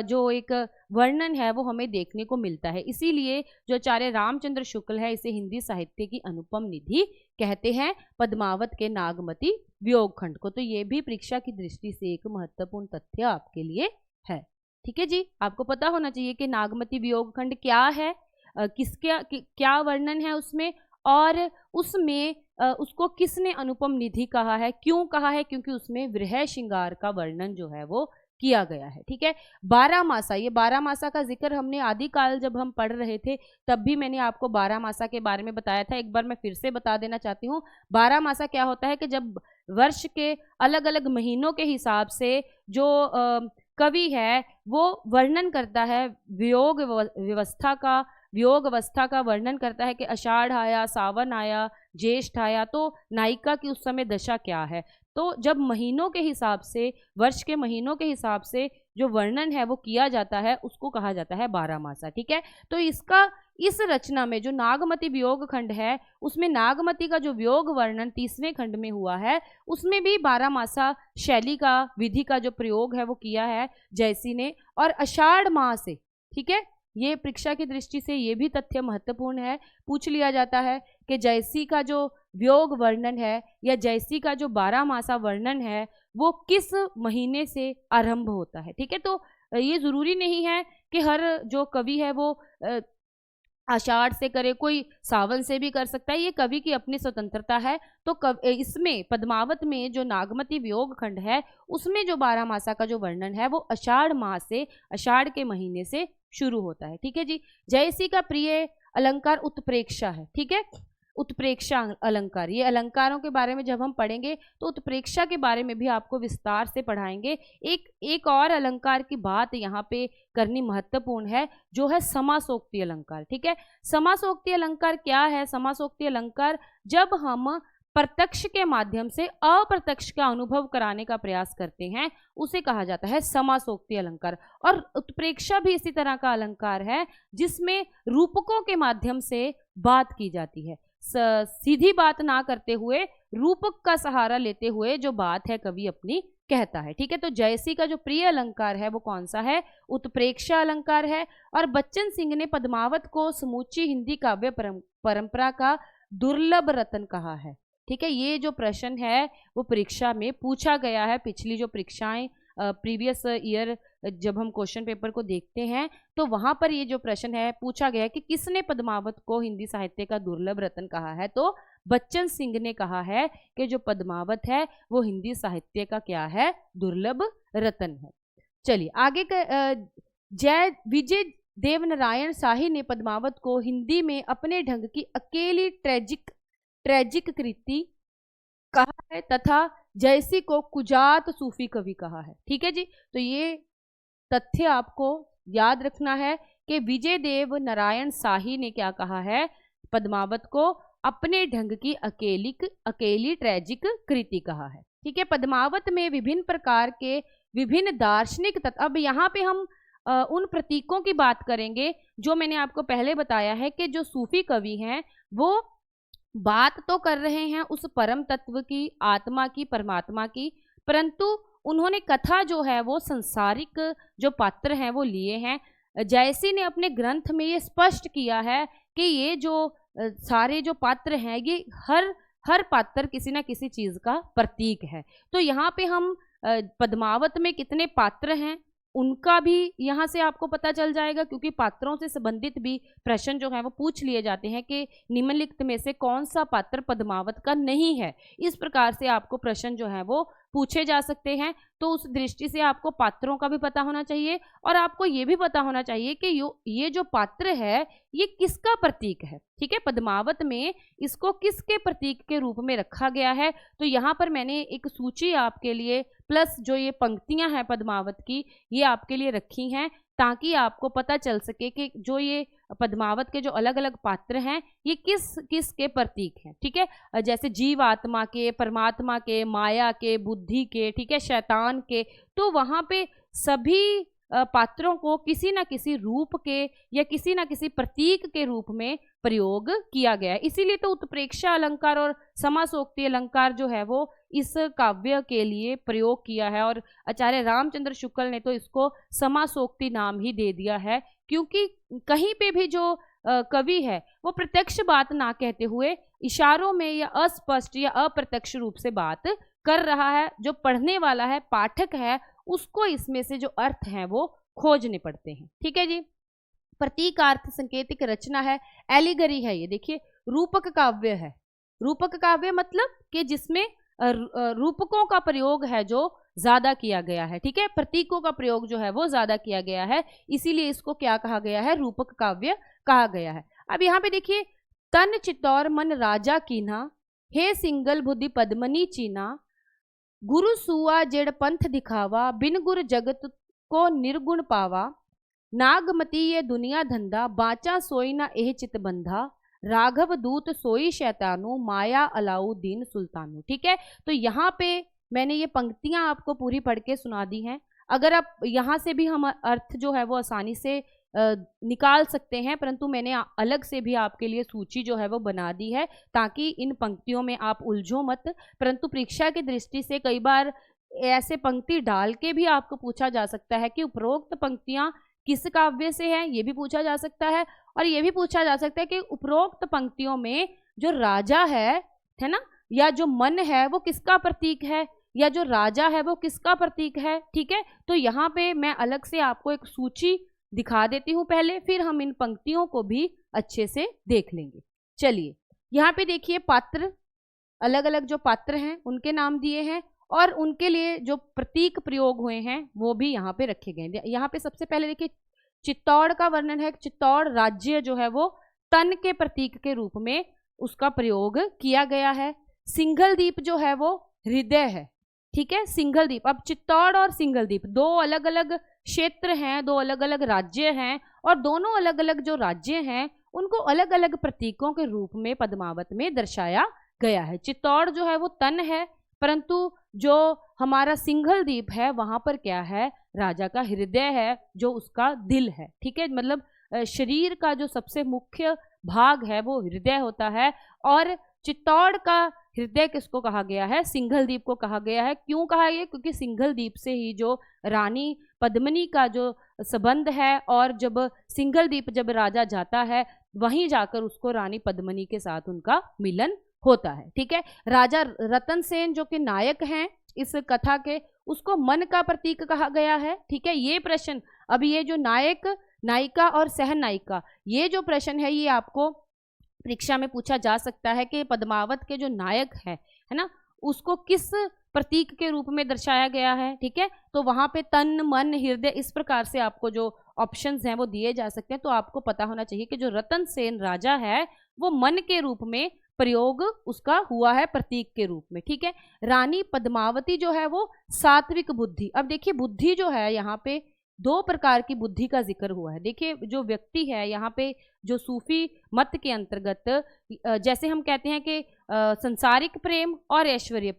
जो एक वर्णन है वो हमें देखने को मिलता है। इसीलिए जो आचार्य रामचंद्र शुक्ल है इसे हिंदी साहित्य की अनुपम निधि कहते हैं, पद्मावत के नागमती वियोग खंड को। तो ये भी परीक्षा की दृष्टि से एक महत्वपूर्ण तथ्य आपके लिए है। ठीक है जी, आपको पता होना चाहिए कि नागमती वियोग खंड क्या है, क्या वर्णन है उसमें, और उसमें उसको किसने अनुपम निधि कहा है, क्यों कहा है, क्योंकि उसमें विरह श्रृंगार का वर्णन जो है वो किया गया है। ठीक है, 12 मासा, ये 12 मासा का जिक्र हमने आदिकाल जब हम पढ़ रहे थे तब भी मैंने आपको 12 मासा के बारे में बताया था। एक बार मैं फिर से बता देना चाहती हूँ। 12 मासा क्या होता है कि जब वर्ष के अलग अलग महीनों के हिसाब से जो कवि है वो वर्णन करता है वियोग अवस्था का वर्णन करता है कि आषाढ़ आया, सावन आया, ज्येष्ठ आया, तो नायिका की उस समय दशा क्या है। तो जब महीनों के हिसाब से, वर्ष के महीनों के हिसाब से जो वर्णन है वो किया जाता है उसको कहा जाता है 12 मासा। ठीक है, तो इस रचना में जो नागमती वियोग खंड है उसमें नागमती का जो वियोग वर्णन 30वें खंड में हुआ है उसमें भी 12 मासा शैली का, विधि का जो प्रयोग है वो किया है जयसी ने, और आषाढ़ माह से। ठीक है, ये परीक्षा की दृष्टि से ये भी तथ्य महत्वपूर्ण है, पूछ लिया जाता है कि जयसी का जो वियोग वर्णन है या जयसी का जो 12 मासा वर्णन है वो किस महीने से आरंभ होता है। ठीक है, तो ये जरूरी नहीं है कि हर जो कवि है वो आषाढ़ से करे, कोई सावन से भी कर सकता है, ये कवि की अपनी स्वतंत्रता है। तो इसमें पद्मावत में जो नागमती वियोग खंड है उसमें जो 12 मासा का जो वर्णन है वो आषाढ़ माह से, आषाढ़ के महीने से शुरू होता है। ठीक है जी, जयसी का प्रिय अलंकार उत्प्रेक्षा है। ठीक है, उत्प्रेक्षा अलंकार, ये अलंकारों के बारे में जब हम पढ़ेंगे तो उत्प्रेक्षा के बारे में भी आपको विस्तार से पढ़ाएंगे। एक और अलंकार की बात यहाँ पे करनी महत्वपूर्ण है जो है समासोक्ति अलंकार। ठीक है, समासोक्ति अलंकार क्या है? समासोक्ति अलंकार जब हम प्रत्यक्ष के माध्यम से अप्रत्यक्ष का अनुभव कराने का प्रयास करते हैं उसे कहा जाता है समासोक्ति अलंकार। और उत्प्रेक्षा भी इसी तरह का अलंकार है जिसमें रूपकों के माध्यम से बात की जाती है, सीधी बात ना करते हुए रूपक का सहारा लेते हुए जो बात है कवि अपनी कहता है। ठीक है, तो जयसी का जो प्रिय अलंकार है वो कौन सा है? उत्प्रेक्षा अलंकार है। और बच्चन सिंह ने पद्मावत को समूची हिंदी काव्य परंपरा का दुर्लभ रत्न कहा है। ठीक है, ये जो प्रश्न है वो परीक्षा में पूछा गया है। पिछली जो परीक्षाएं प्रीवियस ईयर जब हम क्वेश्चन पेपर को देखते हैं तो वहां पर ये जो प्रश्न है पूछा गया है कि किसने पद्मावत को हिंदी साहित्य का दुर्लभ रत्न कहा है, तो बच्चन सिंह ने कहा है कि जो पद्मावत है वो हिंदी साहित्य का क्या है? दुर्लभ रत्न है। चलिए आगे विजय देव नारायण शाही ने पद्मावत को हिंदी में अपने ढंग की अकेली ट्रेजिक कृति कहा है तथा जयसी को कुजात सूफी कवि कहा है। ठीक है जी, तो ये तथ्य आपको याद रखना है कि विजय देव नारायण शाही ने क्या कहा है? पद्मावत को अपने ढंग की अकेली ट्रेजिक कृति कहा है। ठीक है, पद्मावत में विभिन्न प्रकार के विभिन्न दार्शनिक तत्व। अब यहाँ पे हम उन प्रतीकों की बात करेंगे जो मैंने आपको पहले बताया है कि जो सूफी कवि हैं वो बात तो कर रहे हैं उस परम तत्व की, आत्मा की, परमात्मा की, परंतु उन्होंने कथा जो है वो संसारिक जो पात्र हैं वो लिए हैं। जयसी ने अपने ग्रंथ में ये स्पष्ट किया है कि ये जो सारे जो पात्र हैं ये हर पात्र किसी ना किसी चीज का प्रतीक है। तो यहाँ पे हम पद्मावत में कितने पात्र हैं उनका भी यहाँ से आपको पता चल जाएगा, क्योंकि पात्रों से संबंधित भी प्रश्न जो है वो पूछ लिए जाते हैं कि निम्नलिखित में से कौन सा पात्र पद्मावत का नहीं है। इस प्रकार से आपको प्रश्न जो है वो पूछे जा सकते हैं। तो उस दृष्टि से आपको पात्रों का भी पता होना चाहिए और आपको ये भी पता होना चाहिए कि ये जो पात्र है ये किसका प्रतीक है। ठीक है, पद्मावत में इसको किसके प्रतीक के रूप में रखा गया है। तो यहाँ पर मैंने एक सूची आपके लिए प्लस जो ये पंक्तियां हैं पद्मावत की ये आपके लिए रखी हैं ताकि आपको पता चल सके कि जो ये पद्मावत के जो अलग अलग पात्र हैं ये किस के प्रतीक हैं। ठीक है, जैसे जीव आत्मा के, परमात्मा के, माया के, बुद्धि के, ठीक है, शैतान के। तो वहाँ पे सभी पात्रों को किसी ना किसी रूप के या किसी ना किसी प्रतीक के रूप में प्रयोग किया गया है। इसीलिए तो उत्प्रेक्षा अलंकार और समासोक्ति अलंकार जो है वो इस काव्य के लिए प्रयोग किया है और आचार्य रामचंद्र शुक्ल ने तो इसको समासोक्ति नाम ही दे दिया है, क्योंकि कहीं पे भी जो कवि है वो प्रत्यक्ष बात ना कहते हुए इशारों में या अस्पष्ट या अप्रत्यक्ष रूप से बात कर रहा है। जो पढ़ने वाला है, पाठक है, उसको इसमें से जो अर्थ हैं वो खोजने पड़ते हैं। ठीक है जी, प्रतीकार्थ संकेतिक रचना है, एलिगरी है। ये देखिए रूपक काव्य है। रूपक काव्य मतलब कि जिसमें रूपकों का प्रयोग है जो ज्यादा किया गया है। ठीक है, प्रतीकों का प्रयोग जो है वो ज्यादा किया गया है, इसीलिए इसको क्या कहा गया है, रूपक काव्य कहा गया है। अब यहाँ पे देखिए, तन चित्तौर मन राजा कीन्हा, हे सिंगल बुद्धि पद्मनी चीना, गुरु सुआ जेड़ पंथ दिखावा, बिन गुर जगत को निर्गुण पावा, नागमती ये दुनिया धंधा, बाचा सोई ना एह चित बंधा, राघव दूत सोई शैतानु, माया अलाउ दीन सुल्तानु। ठीक है, तो यहाँ पे मैंने ये पंक्तियां आपको पूरी पढ़ के सुना दी हैं। अगर आप यहाँ से भी हम अर्थ जो है वो आसानी से निकाल सकते हैं, परंतु मैंने अलग से भी आपके लिए सूची जो है वो बना दी है ताकि इन पंक्तियों में आप उलझो मत। परंतु परीक्षा की दृष्टि से कई बार ऐसे पंक्ति डाल के भी आपको पूछा जा सकता है कि उपरोक्त पंक्तियां किस काव्य से हैं, ये भी पूछा जा सकता है। और ये भी पूछा जा सकता है कि उपरोक्त पंक्तियों में जो राजा है ना, या जो मन है वो किसका प्रतीक है, या जो राजा है वो किसका प्रतीक है। ठीक है, तो यहाँ पे मैं अलग से आपको एक सूची दिखा देती हूँ पहले, फिर हम इन पंक्तियों को भी अच्छे से देख लेंगे। चलिए, यहाँ पे देखिए पात्र, अलग अलग जो पात्र हैं उनके नाम दिए हैं और उनके लिए जो प्रतीक प्रयोग हुए हैं वो भी यहाँ पे रखे गए। यहाँ पे सबसे पहले देखिए चित्तौड़ का वर्णन है। चित्तौड़ राज्य जो है वो तन के प्रतीक के रूप में उसका प्रयोग किया गया है। सिंघल द्वीप जो है वो हृदय है। ठीक है, सिंघल द्वीप। अब चित्तौड़ और सिंघल द्वीप दो अलग अलग क्षेत्र हैं, दो अलग अलग राज्य हैं, और दोनों अलग अलग जो राज्य हैं उनको अलग अलग प्रतीकों के रूप में पद्मावत में दर्शाया गया है। चित्तौड़ जो है वो तन है, परंतु जो हमारा सिंघल द्वीप है वहां पर क्या है, राजा का हृदय है, जो उसका दिल है। ठीक है, मतलब शरीर का जो सबसे मुख्य भाग है वो हृदय होता है। और चित्तौड़ का हृदय किसको कहा गया है, सिंघल द्वीप को कहा गया है। क्यों कहा गया, क्योंकि सिंघल द्वीप से ही जो रानी पद्मिनी का जो संबंध है, और जब सिंघल द्वीप जब राजा जाता है वहीं जाकर उसको रानी पद्मिनी के साथ उनका मिलन होता है। ठीक है, राजा रतन सेन जो कि नायक हैं इस कथा के, उसको मन का प्रतीक कहा गया है। ठीक है, ये प्रश्न, अब ये जो नायक, नायिका और सहनायिका, ये जो प्रश्न है ये आपको परीक्षा में पूछा जा सकता है कि पद्मावत के जो नायक है ना, उसको किस प्रतीक के रूप में दर्शाया गया है। ठीक है, तो वहां पे तन, मन, हृदय, इस प्रकार से आपको जो ऑप्शंस हैं वो दिए जा सकते हैं। तो आपको पता होना चाहिए कि जो रतन सेन राजा है वो मन के रूप में प्रयोग उसका हुआ है प्रतीक के रूप में। ठीक है, रानी पद्मावती जो है वो सात्विक बुद्धि। अब देखिए बुद्धि जो है यहाँ पे दो प्रकार की बुद्धि का जिक्र हुआ है। देखिए जो व्यक्ति है यहाँ पे, जो सूफी मत के अंतर्गत जैसे हम कहते हैं कि संसारिक प्रेम और ऐश्वर्य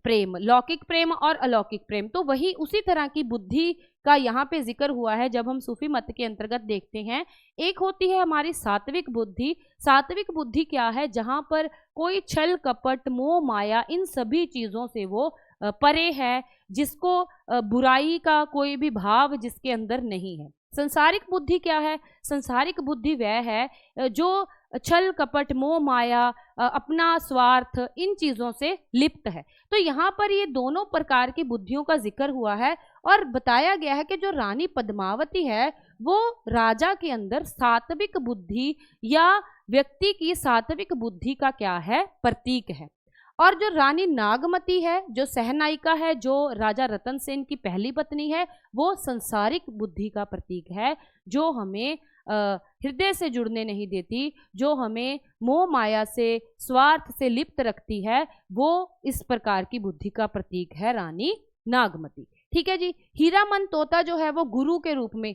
प्रेम, लौकिक प्रेम और अलौकिक प्रेम, तो वही उसी तरह की बुद्धि का यहाँ पे जिक्र हुआ है जब हम सूफी मत के अंतर्गत देखते हैं। एक होती है हमारी सात्विक बुद्धि। सात्विक बुद्धि क्या है? जहाँ पर कोई छल कपट मोह माया इन सभी चीज़ों से वो परे है, जिसको बुराई का कोई भी भाव जिसके अंदर नहीं है। संसारिक बुद्धि क्या है? संसारिक बुद्धि वह है जो छल कपट मोह माया अपना स्वार्थ इन चीज़ों से लिप्त है। तो यहाँ पर ये दोनों प्रकार की बुद्धियों का जिक्र हुआ है और बताया गया है कि जो रानी पद्मावती है वो राजा के अंदर सात्विक बुद्धि या व्यक्ति की सात्विक बुद्धि का क्या है? प्रतीक है। और जो रानी नागमती है, जो सहनायिका है, जो राजा रतन सेन की पहली पत्नी है, वो संसारिक बुद्धि का प्रतीक है, जो हमें हृदय से जुड़ने नहीं देती, जो हमें मोह माया से स्वार्थ से लिप्त रखती है। वो इस प्रकार की बुद्धि का प्रतीक है रानी नागमती। ठीक है जी। हीरामन तोता जो है वो गुरु के रूप में,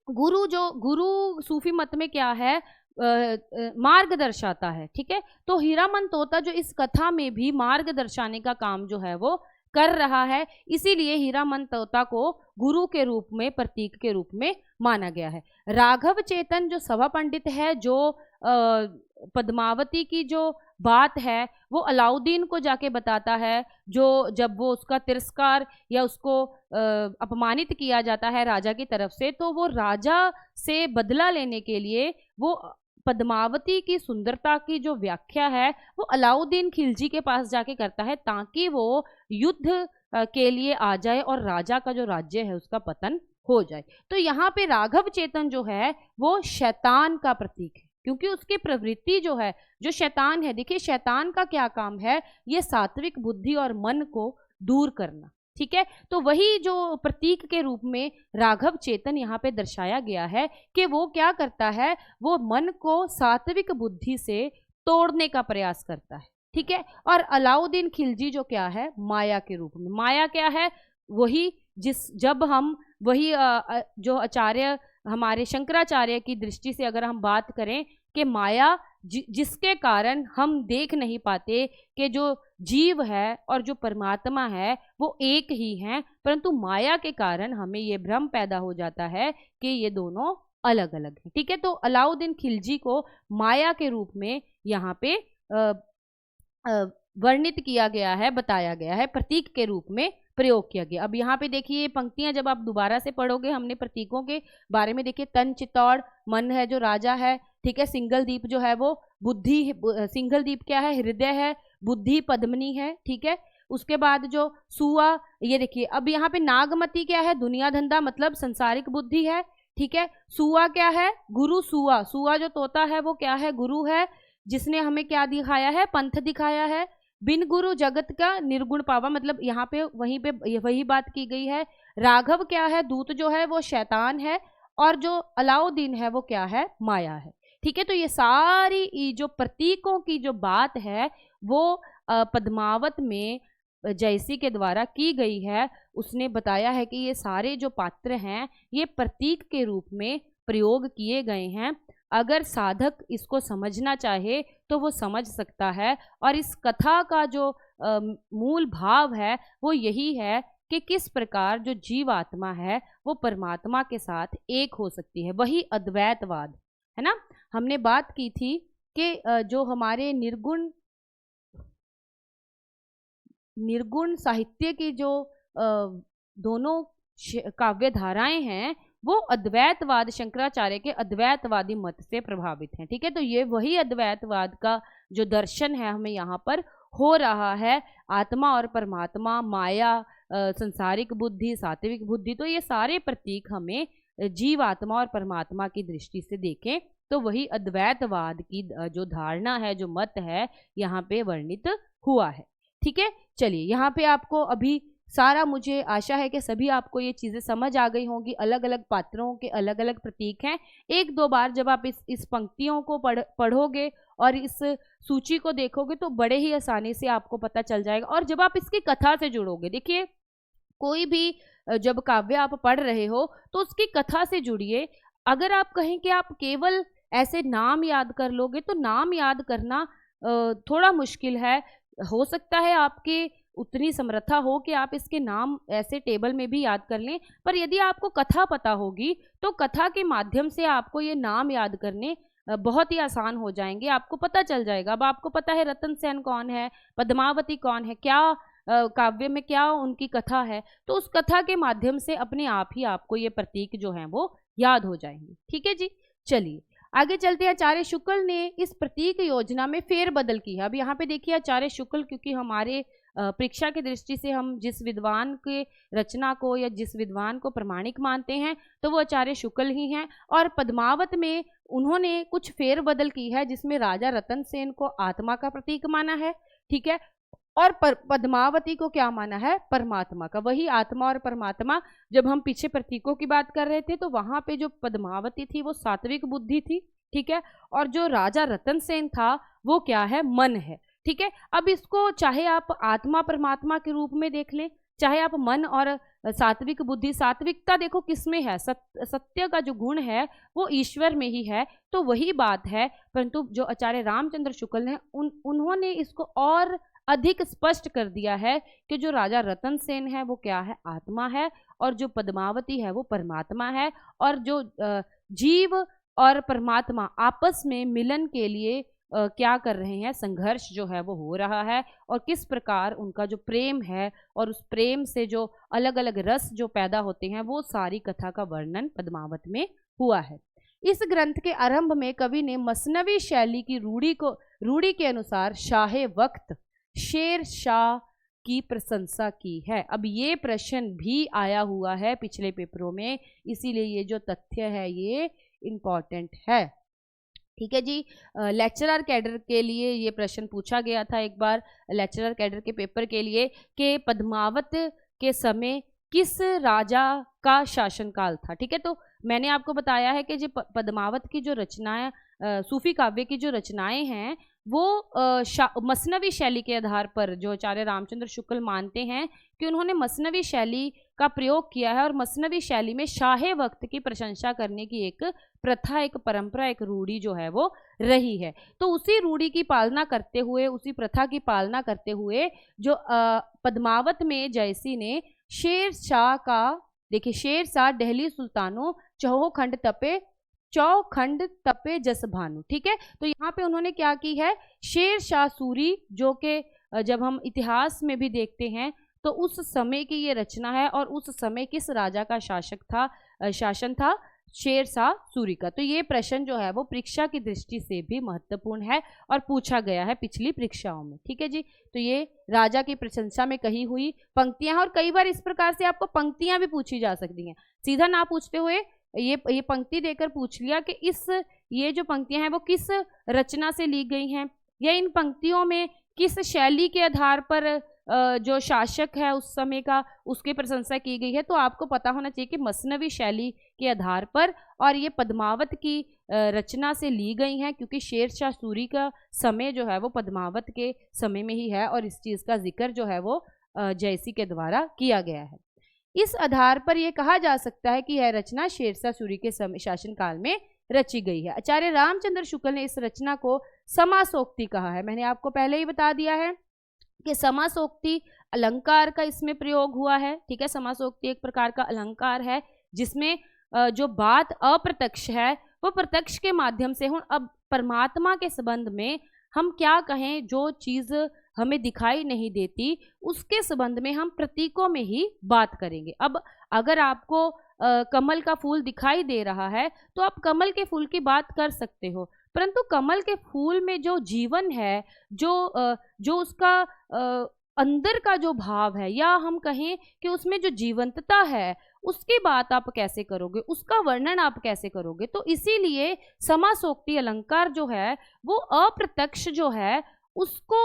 गुरु सूफी मत में क्या है? मार्ग दर्शाता है। ठीक है। तो हीरामन तोता जो इस कथा में भी मार्ग दर्शाने का काम जो है वो कर रहा है, इसीलिए हीरामन तोता को गुरु के रूप में, प्रतीक के रूप में माना गया है। राघव चेतन जो सभा पंडित है, जो पद्मावती की जो बात है वो अलाउद्दीन को जाके बताता है, जो जब वो उसका तिरस्कार या उसको अपमानित किया जाता है राजा की तरफ से, तो वो राजा से बदला लेने के लिए वो पद्मावती की सुंदरता की जो व्याख्या है वो अलाउद्दीन खिलजी के पास जाके करता है, ताकि वो युद्ध के लिए आ जाए और राजा का जो राज्य है उसका पतन हो जाए। तो यहाँ पे राघव चेतन जो है वो शैतान का प्रतीक है, क्योंकि उसकी प्रवृत्ति जो है, जो शैतान है, देखिए शैतान का क्या काम है? ये सात्विक बुद्धि और मन को दूर करना। ठीक है। तो वही जो प्रतीक के रूप में राघव चेतन यहाँ पे दर्शाया गया है कि वो क्या करता है? वो मन को सात्विक बुद्धि से तोड़ने का प्रयास करता है। ठीक है। और अलाउद्दीन खिलजी जो क्या है? माया के रूप में। माया क्या है? वही जब हम वही जो आचार्य हमारे शंकराचार्य की दृष्टि से अगर हम बात करें कि माया जिसके कारण हम देख नहीं पाते कि जो जीव है और जो परमात्मा है वो एक ही हैं, परंतु माया के कारण हमें ये भ्रम पैदा हो जाता है कि ये दोनों अलग अलग हैं। ठीक है। तो अलाउद्दीन खिलजी को माया के रूप में यहाँ पे वर्णित किया गया है, बताया गया है, प्रतीक के रूप में प्रयोग किया गया। अब यहाँ पे देखिए पंक्तियां जब आप दोबारा से पढ़ोगे, हमने प्रतीकों के बारे में देखिए, तन चित्तौड़ मन है जो राजा है। ठीक है। सिंगल दीप जो है वो बुद्धि, सिंगल दीप क्या है? हृदय है। बुद्धि पद्मनी है। ठीक है। उसके बाद जो सुआ, ये देखिए अब यहाँ पे नागमती क्या है? दुनिया धंधा, मतलब संसारिक बुद्धि है। ठीक है। सुआ क्या है? गुरु। सुआ, सुआ जो तोता है वो क्या है? गुरु है, जिसने हमें क्या दिखाया है? पंथ दिखाया है। बिन गुरु जगत का निर्गुण पावा, मतलब यहाँ पे वही बात की गई है। राघव क्या है? दूत जो है वो शैतान है, और जो अलाउद्दीन है वो क्या है? माया है। ठीक है। तो ये सारी जो प्रतीकों की जो बात है वो पद्मावत में जयसी के द्वारा की गई है। उसने बताया है कि ये सारे जो पात्र हैं ये प्रतीक के रूप में प्रयोग किए गए हैं। अगर साधक इसको समझना चाहे तो वो समझ सकता है। और इस कथा का जो मूल भाव है वो यही है कि किस प्रकार जो जीवात्मा है वो परमात्मा के साथ एक हो सकती है, वही अद्वैतवाद है ना। हमने बात की थी कि जो हमारे निर्गुण साहित्य की जो दोनों काव्य धाराएं हैं वो अद्वैतवाद, शंकराचार्य के अद्वैतवादी मत से प्रभावित हैं। ठीक है। तो ये वही अद्वैतवाद का जो दर्शन है हमें यहाँ पर हो रहा है। आत्मा और परमात्मा, माया, संसारिक बुद्धि, सात्विक बुद्धि, तो ये सारे प्रतीक हमें जीव आत्मा और परमात्मा की दृष्टि से देखें तो वही अद्वैतवाद की जो धारणा है, जो मत है, यहाँ पे वर्णित हुआ है। ठीक है। चलिए यहाँ पे आपको अभी सारा, मुझे आशा है कि सभी आपको ये चीज़ें समझ आ गई होंगी। अलग अलग पात्रों के अलग अलग प्रतीक हैं। एक दो बार जब आप इस पंक्तियों को पढ़ोगे और इस सूची को देखोगे तो बड़े ही आसानी से आपको पता चल जाएगा। और जब आप इसकी कथा से जुड़ोगे, देखिए कोई भी जब काव्य आप पढ़ रहे हो तो उसकी कथा से जुड़िए। अगर आप कहें कि आप केवल ऐसे नाम याद कर लोगे तो नाम याद करना थोड़ा मुश्किल है। हो सकता है आपके उतनी समर्था हो कि आप इसके नाम ऐसे टेबल में भी याद कर लें, पर यदि आपको कथा पता होगी तो कथा के माध्यम से आपको ये नाम याद करने बहुत ही आसान हो जाएंगे, आपको पता चल जाएगा। अब आपको पता है रतन सेन कौन है, पद्मावती कौन है, क्या काव्य में क्या उनकी कथा है, तो उस कथा के माध्यम से अपने आप ही आपको ये प्रतीक जो हैं वो याद हो जाएंगे। ठीक है जी, चलिए आगे चलते हैं। आचार्य शुक्ल ने इस प्रतीक योजना में फेरबदल की है। अब यहाँ पे देखिए आचार्य शुक्ल, क्योंकि हमारे परीक्षा की दृष्टि से हम जिस विद्वान के रचना को या जिस विद्वान को प्रमाणिक मानते हैं तो वो आचार्य शुक्ल ही हैं। और पद्मावत में उन्होंने कुछ फेरबदल की है, जिसमें राजा रतन सेन को आत्मा का प्रतीक माना है, ठीक है, और पद्मावती को क्या माना है, परमात्मा का। वही आत्मा और परमात्मा, जब हम पीछे प्रतीकों की बात कर रहे थे तो वहां पे जो पद्मावती थी वो सात्विक बुद्धि थी, ठीक है, और जो राजा रतन सेन था वो क्या है, मन है। ठीक है, अब इसको चाहे आप आत्मा परमात्मा के रूप में देख लें, चाहे आप मन और सात्विक बुद्धि, सात्विकता देखो किसमें है, सत्य का जो गुण है वो ईश्वर में ही है, तो वही बात है। परंतु जो आचार्य रामचंद्र शुक्ल ने उन्होंने इसको और अधिक स्पष्ट कर दिया है कि जो राजा रतन सेन है वो क्या है, आत्मा है, और जो पद्मावती है वो परमात्मा है। और जो जीव और परमात्मा आपस में मिलन के लिए क्या कर रहे हैं, संघर्ष जो है वो हो रहा है, और किस प्रकार उनका जो प्रेम है और उस प्रेम से जो अलग अलग रस जो पैदा होते हैं, वो सारी कथा का वर्णन पद्मावत में हुआ है। इस ग्रंथ के आरंभ में कवि ने मसनवी शैली की रूढ़ी के अनुसार शाहे वक्त शेर शाह की प्रशंसा की है। अब ये प्रश्न भी आया हुआ है पिछले पेपरों में, इसीलिए ये जो तथ्य है ये इम्पॉर्टेंट है। ठीक है जी, लेक्चरर कैडर के लिए ये प्रश्न पूछा गया था एक बार, लेक्चरर कैडर के पेपर के लिए, कि पद्मावत के समय किस राजा का शासनकाल था। ठीक है, तो मैंने आपको बताया है कि जो पद्मावत की जो रचनाएं, सूफी काव्य की जो रचनाएं हैं वो मसनवी शैली के आधार पर जो आचार्य रामचंद्र शुक्ल मानते हैं कि उन्होंने मसनवी शैली का प्रयोग किया है, और मसनवी शैली में शाहे वक्त की प्रशंसा करने की एक प्रथा, एक परंपरा, एक रूढ़ी जो है वो रही है। तो उसी रूढ़ी की पालना करते हुए, उसी प्रथा की पालना करते हुए जो पद्मावत में जयसी ने शेर शाह का, देखिए शेर शाह दहली सुल्तानों चौखंड तपे जस भानु। ठीक है, तो यहाँ पे उन्होंने क्या की है, शेर शाह सूरी, जो कि जब हम इतिहास में भी देखते हैं तो उस समय की ये रचना है, और उस समय किस राजा का शासन था, शेर शाह सूरी का। तो ये प्रश्न जो है वो परीक्षा की दृष्टि से भी महत्वपूर्ण है और पूछा गया है पिछली परीक्षाओं में। ठीक है जी, तो ये राजा की प्रशंसा में कही हुई पंक्तियां, और कई बार इस प्रकार से आपको पंक्तियां भी पूछी जा सकती हैं, सीधा ना पूछते हुए ये पंक्ति देकर पूछ लिया कि ये जो पंक्तियां हैं वो किस रचना से ली गई हैं, या इन पंक्तियों में किस शैली के आधार पर जो शासक है उस समय का उसकी प्रशंसा की गई है। तो आपको पता होना चाहिए कि मसनवी शैली के आधार पर, और ये पद्मावत की रचना से ली गई हैं, क्योंकि शेर शाह सूरी का समय जो है वो पद्मावत के समय में ही है, और इस चीज़ का जिक्र जो है वो जयसी के द्वारा किया गया है। इस आधार पर यह कहा जा सकता है कि यह रचना शेरशाह सूरी के शासनकाल में रची गई है। आचार्य रामचंद्र शुक्ल ने इस रचना को समासोक्ति कहा है। मैंने आपको पहले ही बता दिया है कि समासोक्ति अलंकार का इसमें प्रयोग हुआ है। ठीक है, समासोक्ति एक प्रकार का अलंकार है जिसमें जो बात अप्रत्यक्ष है वो प्रत्यक्ष के माध्यम से हो। अब परमात्मा के संबंध में हम क्या कहें, जो चीज़ हमें दिखाई नहीं देती उसके संबंध में हम प्रतीकों में ही बात करेंगे। अब अगर आपको कमल का फूल दिखाई दे रहा है तो आप कमल के फूल की बात कर सकते हो, परंतु कमल के फूल में जो जीवन है, जो उसका अंदर का जो भाव है, या हम कहें कि उसमें जो जीवंतता है, उसकी बात आप कैसे करोगे, उसका वर्णन आप कैसे करोगे। तो इसीलिए समासोक्ति अलंकार जो है वो अप्रत्यक्ष जो है उसको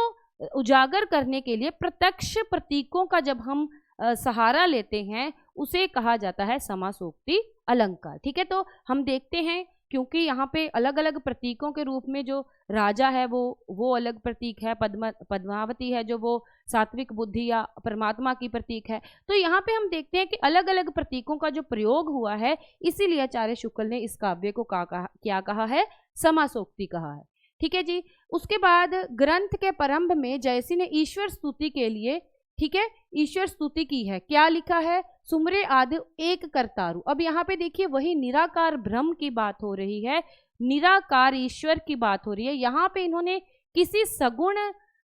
उजागर करने के लिए प्रत्यक्ष प्रतीकों का जब हम सहारा लेते हैं उसे कहा जाता है समासोक्ति अलंकार। ठीक है, तो हम देखते हैं क्योंकि यहाँ पे अलग अलग प्रतीकों के रूप में जो राजा है वो अलग प्रतीक है, पद्मावती है जो वो सात्विक बुद्धि या परमात्मा की प्रतीक है। तो यहाँ पे हम देखते हैं कि अलग अलग प्रतीकों का जो प्रयोग हुआ है, इसीलिए आचार्य शुक्ल ने इस काव्य को क्या कहा है, समासोक्ति कहा है। ठीक है जी। उसके बाद ग्रंथ के प्रारंभ में जयसी ने ईश्वर स्तुति के लिए, ठीक है, ईश्वर स्तुति की है। क्या लिखा है, सुमरे आदि एक करतारु। अब यहाँ पे देखिए वही निराकार ब्रह्म की बात हो रही है, निराकार ईश्वर की बात हो रही है। यहाँ पे इन्होंने किसी सगुण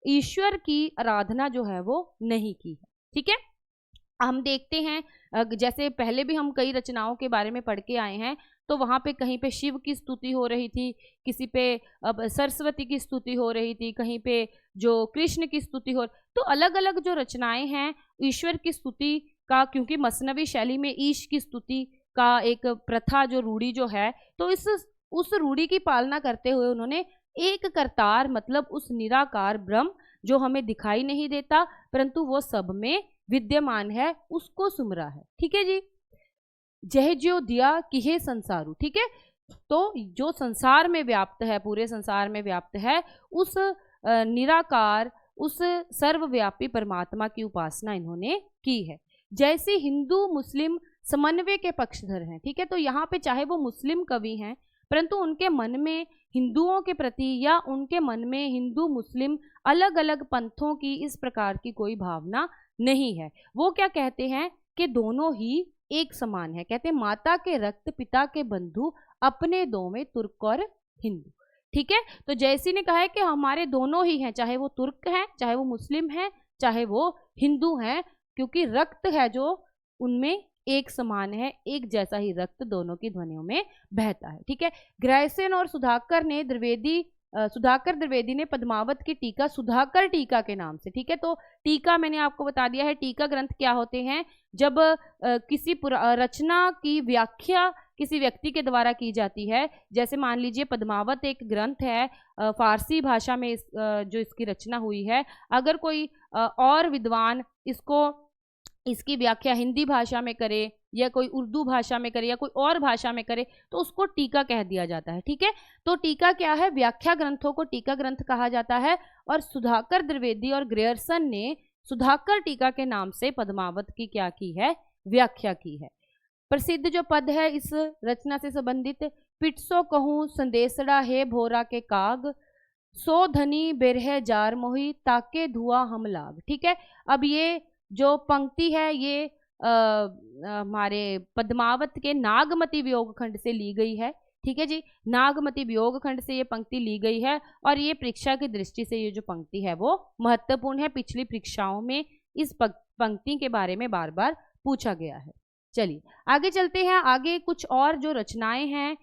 ईश्वर की आराधना जो है वो नहीं की है। ठीक है, हम देखते हैं जैसे पहले भी हम कई रचनाओं के बारे में पढ़ के आए हैं, तो वहाँ पे कहीं पे शिव की स्तुति हो रही थी, किसी पे अब सरस्वती की स्तुति हो रही थी, कहीं पे जो कृष्ण की स्तुति हो, तो अलग अलग जो रचनाएं हैं ईश्वर की स्तुति का, क्योंकि मसनवी शैली में ईश की स्तुति का एक प्रथा जो रूढ़ी जो है, तो उस रूढ़ी की पालना करते हुए उन्होंने एक करतार मतलब उस निराकार ब्रह्म जो हमें दिखाई नहीं देता परंतु वो सब में विद्यमान है, उसको सुमरा है। ठीक है जी। जह ज्यो दिया किहे संसारू, ठीक है, तो जो संसार में व्याप्त है, पूरे संसार में व्याप्त है, उस निराकार, उस सर्वव्यापी परमात्मा की उपासना इन्होंने की है। जैसे हिंदू मुस्लिम समन्वय के पक्षधर हैं, ठीक है, तो यहाँ पे चाहे वो मुस्लिम कवि हैं परंतु उनके मन में हिंदुओं के प्रति या उनके मन में हिंदू मुस्लिम अलग अलग पंथों की इस प्रकार की कोई भावना नहीं है। वो क्या कहते हैं कि दोनों ही एक समान है। कहते हैं माता के रक्त पिता के बंधु, अपने दो में तुर्क और हिंदू। ठीक है, तो जैसी ने कहा है कि हमारे दोनों ही हैं, चाहे वो तुर्क हैं, चाहे वो मुस्लिम हैं, चाहे वो हिंदू हैं, क्योंकि रक्त है जो उनमें एक समान है, एक जैसा ही रक्त दोनों की ध्वनियों में बहता है। ठीक है, ग्रायसेन और सुधाकर द्विवेदी ने पद्मावत की टीका सुधाकर टीका के नाम से, ठीक है, तो टीका मैंने आपको बता दिया है। टीका ग्रंथ क्या होते हैं, जब किसी रचना की व्याख्या किसी व्यक्ति के द्वारा की जाती है, जैसे मान लीजिए पद्मावत एक ग्रंथ है, फारसी भाषा में जो इसकी रचना हुई है, अगर कोई और विद्वान इसकी व्याख्या हिंदी भाषा में करे या कोई उर्दू भाषा में करे या कोई और भाषा में करे तो उसको टीका कह दिया जाता है। ठीक है, तो टीका क्या है, व्याख्या ग्रंथों को टीका ग्रंथ कहा जाता है। और सुधाकर द्विवेदी और ग्रेयर्सन ने सुधाकर टीका के नाम से पद्मावत की क्या की है, व्याख्या की है। प्रसिद्ध जो पद है इस रचना से संबंधित, पिटसो कहूँ संदेशड़ा है भोरा के काग, सो धनी बेरह जार मोही ताके धुआ हम लाग। ठीक है, अब ये जो पंक्ति है ये हमारे पद्मावत के नागमती वियोग खंड से ली गई है। ठीक है जी, नागमती वियोग खंड से ये पंक्ति ली गई है और ये परीक्षा की दृष्टि से ये जो पंक्ति है वो महत्वपूर्ण है। पिछली परीक्षाओं में इस पंक्ति के बारे में बार बार पूछा गया है। चलिए आगे चलते हैं, आगे कुछ और जो रचनाएं हैं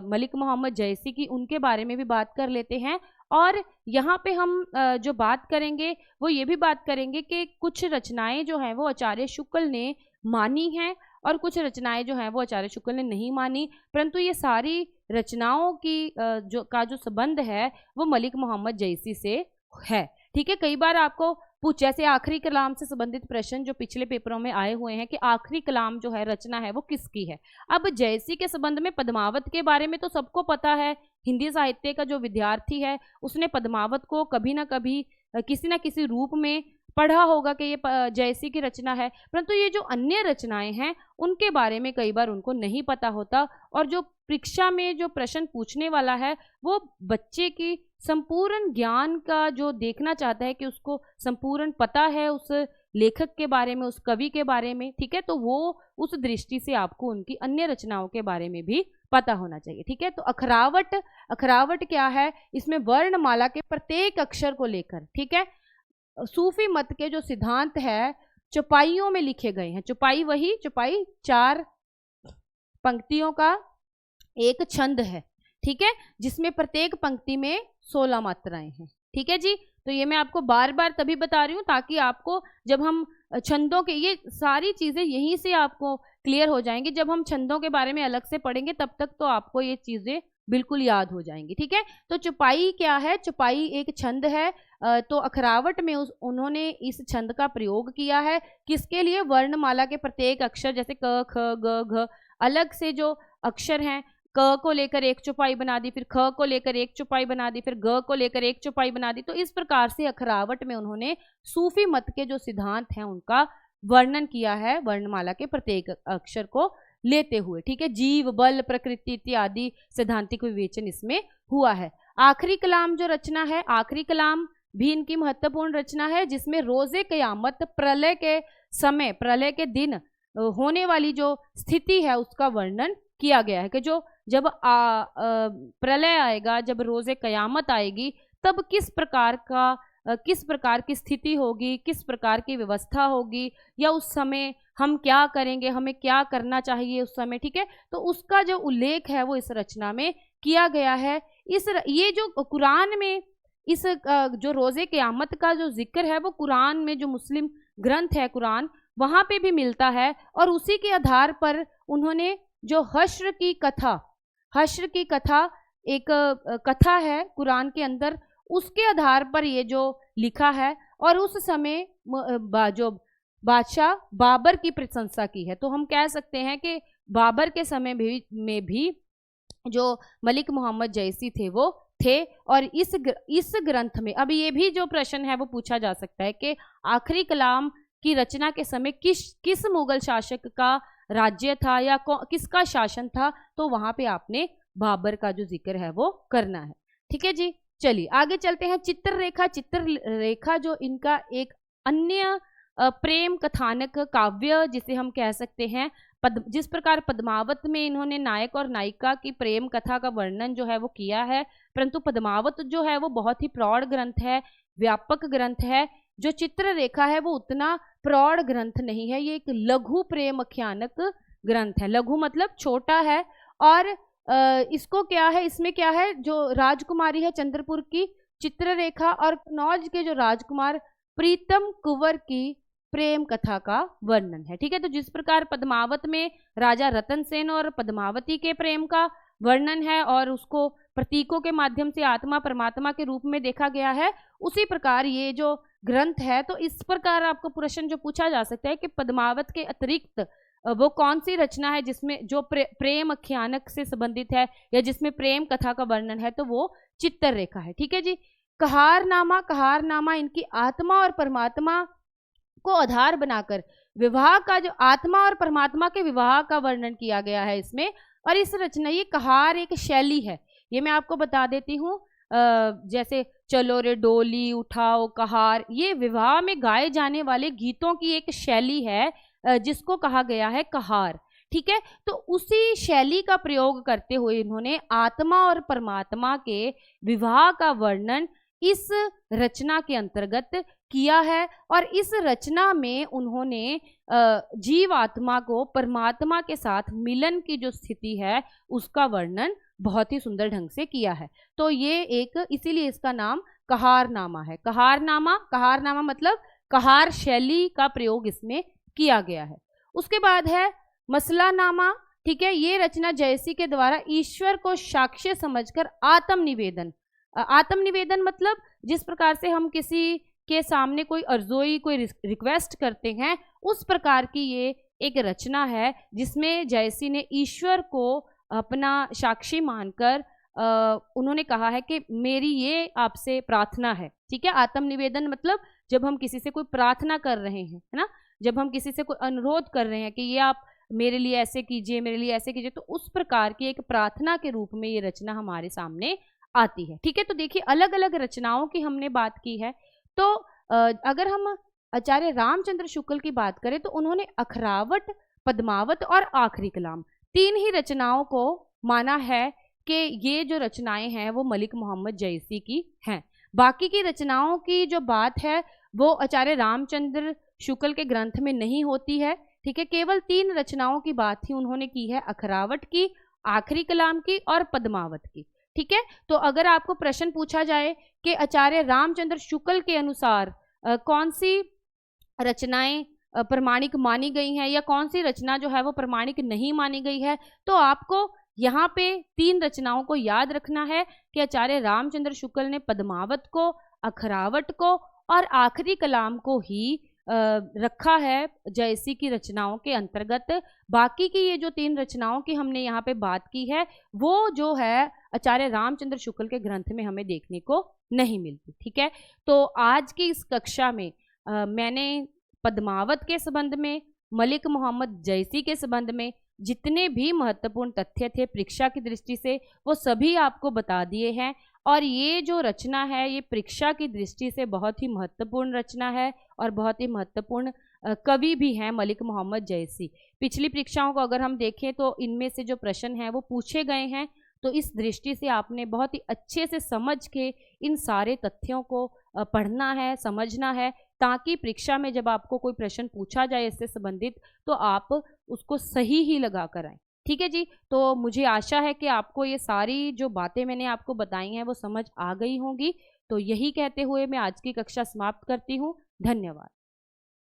मलिक मोहम्मद जयसी की, उनके बारे में भी बात कर लेते हैं। और यहाँ पे हम जो बात करेंगे वो ये भी बात करेंगे कि कुछ रचनाएं जो हैं वो आचार्य शुक्ल ने मानी हैं और कुछ रचनाएं जो हैं वो आचार्य शुक्ल ने नहीं मानी, परंतु ये सारी रचनाओं की जो संबंध है वो मलिक मोहम्मद जयसी से है। ठीक है, कई बार आपको जैसे आखिरी कलाम से संबंधित प्रश्न जो पिछले पेपरों में आए हुए हैं कि आखिरी कलाम जो है रचना है वो किसकी है। अब जयसी के संबंध में पद्मावत के बारे में तो सबको पता है, हिंदी साहित्य का जो विद्यार्थी है उसने पद्मावत को कभी ना कभी किसी ना किसी रूप में पढ़ा होगा कि ये जयसी की रचना है, परंतु ये जो अन्य रचनाएं हैं उनके बारे में कई बार उनको नहीं पता होता। और जो परीक्षा में जो प्रश्न पूछने वाला है वो बच्चे की संपूर्ण ज्ञान का जो देखना चाहता है कि उसको संपूर्ण पता है उस लेखक के बारे में, उस कवि के बारे में। ठीक है, तो वो उस दृष्टि से आपको उनकी अन्य रचनाओं के बारे में भी पता होना चाहिए। ठीक है, तो अखरावट क्या है, इसमें वर्णमाला के प्रत्येक अक्षर को लेकर, ठीक है, सूफी मत के जो सिद्धांत है चौपाइयों में लिखे गए हैं। चौपाई 4 पंक्तियों का एक छंद है, ठीक है, जिसमें प्रत्येक पंक्ति में 16 मात्राएं हैं। ठीक है जी, तो ये मैं आपको बार बार तभी बता रही हूँ ताकि आपको जब हम छंदों के, ये सारी चीजें यहीं से आपको क्लियर हो जाएंगी। जब हम छंदों के बारे में अलग से पढ़ेंगे तब तक तो आपको ये चीजें बिल्कुल याद हो जाएंगी। ठीक है, तो चौपाई क्या है, चौपाई एक छंद है। तो अखरावट में उन्होंने इस छंद का प्रयोग किया है, किसके लिए, वर्णमाला के प्रत्येक अक्षर जैसे क ख ग घ अलग से जो अक्षर हैं क को लेकर एक चौपाई बना दी, फिर ख को लेकर एक चौपाई बना दी, फिर ग को लेकर एक चौपाई बना दी। तो इस प्रकार से अखरावट में उन्होंने सूफी मत के जो सिद्धांत हैं उनका वर्णन किया है वर्णमाला के प्रत्येक अक्षर को लेते हुए। ठीक है, जीव, बल, प्रकृति इत्यादि सैद्धांतिक विवेचन इसमें हुआ है। आखिरी कलाम जो रचना है, आखिरी कलाम भी इनकी महत्वपूर्ण रचना है, जिसमें रोजे कयामत, प्रलय के समय, प्रलय के दिन होने वाली जो स्थिति है उसका वर्णन किया गया है कि जो जब प्रलय आएगा, जब रोजे कयामत आएगी, तब किस प्रकार की स्थिति होगी, किस प्रकार की व्यवस्था होगी, या उस समय हम क्या करेंगे, हमें क्या करना चाहिए उस समय। ठीक है, तो उसका जो उल्लेख है वो इस रचना में किया गया है। ये जो कुरान में इस जो रोजे क़यामत का जो जिक्र है वो कुरान में, जो मुस्लिम ग्रंथ है कुरान, वहाँ पे भी मिलता है। और उसी के आधार पर उन्होंने जो हश्र की कथा एक कथा है कुरान के अंदर, उसके आधार पर ये जो लिखा है, और उस समय जो बादशाह बाबर की प्रशंसा की है। तो हम कह सकते हैं कि बाबर के समय में भी जो मलिक मोहम्मद जैसी थे वो थे। और इस ग्रंथ में अब ये भी जो प्रश्न है वो पूछा जा सकता है कि आखिरी कलाम की रचना के समय किस मुगल शासक का राज्य था या किसका शासन था, तो वहां पे आपने बाबर का जो जिक्र है वो करना है। ठीक है जी, चलिए आगे चलते हैं। चित्ररेखा जो इनका एक अन्य प्रेम कथानक काव्य जिसे हम कह सकते हैं, जिस प्रकार पद्मावत में इन्होंने नायक और नायिका की प्रेम कथा का वर्णन जो है वो किया है, परंतु पद्मावत जो है वो बहुत ही प्रौढ़ ग्रंथ है, व्यापक ग्रंथ है। जो चित्ररेखा है वो उतना प्रौढ़ ग्रंथ नहीं है, ये एक लघु प्रेम आख्यानक ग्रंथ है। लघु मतलब छोटा है। और इसको क्या है, इसमें क्या है, जो राजकुमारी है चंद्रपुर की चित्ररेखा और कन्नौज के जो राजकुमार प्रीतम कुंवर की प्रेम कथा का वर्णन है। ठीक है, तो जिस प्रकार पद्मावत में राजा रतन सेन और पद्मावती के प्रेम का वर्णन है और उसको प्रतीकों के माध्यम से आत्मा परमात्मा के रूप में देखा गया है, उसी प्रकार ये जो ग्रंथ है, तो इस प्रकार आपको प्रश्न जो पूछा जा सकता है कि पद्मावत के अतिरिक्त वो कौन सी रचना है जिसमें जो प्रेम आख्यानक से संबंधित है या जिसमें प्रेम कथा का वर्णन है, तो वो चित्ररेखा है। ठीक है जी। कहारनामा इनकी आत्मा और परमात्मा को आधार बनाकर विवाह का, जो आत्मा और परमात्मा के विवाह का वर्णन किया गया है इसमें। और इस रचना, ये कहार एक शैली है, ये मैं आपको बता देती हूँ। जैसे चलो रे डोली उठाओ कहार, ये विवाह में गाए जाने वाले गीतों की एक शैली है जिसको कहा गया है कहार। ठीक है, तो उसी शैली का प्रयोग करते हुए इन्होंने आत्मा और परमात्मा के विवाह का वर्णन इस रचना के अंतर्गत किया है। और इस रचना में उन्होंने जीव आत्मा को परमात्मा के साथ मिलन की जो स्थिति है उसका वर्णन बहुत ही सुंदर ढंग से किया है। तो ये एक, इसीलिए इसका नाम कहारनामा है। कहारनामा मतलब कहार शैली का प्रयोग इसमें किया गया है। उसके बाद है मसलानामा। ठीक है, ये रचना जयसी के द्वारा ईश्वर को साक्ष्य समझकर आत्मनिवेदन मतलब जिस प्रकार से हम किसी के सामने कोई अर्जोई, कोई रिक्वेस्ट करते हैं, उस प्रकार की ये एक रचना है जिसमें जयसी ने ईश्वर को अपना साक्षी मानकर उन्होंने कहा है कि मेरी ये आपसे प्रार्थना है। ठीक है, आत्मनिवेदन मतलब जब हम किसी से कोई प्रार्थना कर रहे हैं, है ना, जब हम किसी से कोई अनुरोध कर रहे हैं कि ये आप मेरे लिए ऐसे कीजिए, मेरे लिए ऐसे कीजिए, तो उस प्रकार की एक प्रार्थना के रूप में ये रचना हमारे सामने आती है। ठीक है, तो देखिए अलग अलग रचनाओं की हमने बात की है। तो अगर हम आचार्य रामचंद्र शुक्ल की बात करें तो उन्होंने अखरावट, पद्मावत और आखिरी कलाम 3 ही रचनाओं को माना है कि ये जो रचनाएं हैं वो मलिक मोहम्मद जैसी की हैं। बाकी की रचनाओं की जो बात है वो आचार्य रामचंद्र शुक्ल के ग्रंथ में नहीं होती है। ठीक है, केवल 3 रचनाओं की बात ही उन्होंने की है, अखरावट की, आखिरी कलाम की और पद्मावत की। ठीक है, तो अगर आपको प्रश्न पूछा जाए कि आचार्य रामचंद्र शुक्ल के अनुसार कौन सी रचनाएं प्रमाणिक मानी गई हैं या कौन सी रचना जो है वो प्रमाणिक नहीं मानी गई है, तो आपको यहाँ पे 3 रचनाओं को याद रखना है कि आचार्य रामचंद्र शुक्ल ने पद्मावत को, अखरावट को और आखिरी कलाम को ही रखा है जयसी की रचनाओं के अंतर्गत। बाकी की ये जो 3 रचनाओं की हमने यहाँ पे बात की है, वो जो है आचार्य रामचंद्र शुक्ल के ग्रंथ में हमें देखने को नहीं मिलती। ठीक है, तो आज की इस कक्षा में मैंने पद्मावत के संबंध में, मलिक मोहम्मद जयसी के संबंध में जितने भी महत्वपूर्ण तथ्य थे परीक्षा की दृष्टि से, वो सभी आपको बता दिए हैं। और ये जो रचना है, ये परीक्षा की दृष्टि से बहुत ही महत्वपूर्ण रचना है और बहुत ही महत्वपूर्ण कवि भी हैं मलिक मोहम्मद जयसी। पिछली परीक्षाओं को अगर हम देखें तो इनमें से जो प्रश्न हैं वो पूछे गए हैं, तो इस दृष्टि से आपने बहुत ही अच्छे से समझ के इन सारे तथ्यों को पढ़ना है, समझना है, ताकि परीक्षा में जब आपको कोई प्रश्न पूछा जाए इससे संबंधित, तो आप उसको सही ही लगा कर आएँ। ठीक है जी, तो मुझे आशा है कि आपको ये सारी जो बातें मैंने आपको बताई हैं वो समझ आ गई होंगी। तो यही कहते हुए मैं आज की कक्षा समाप्त करती हूँ। धन्यवाद।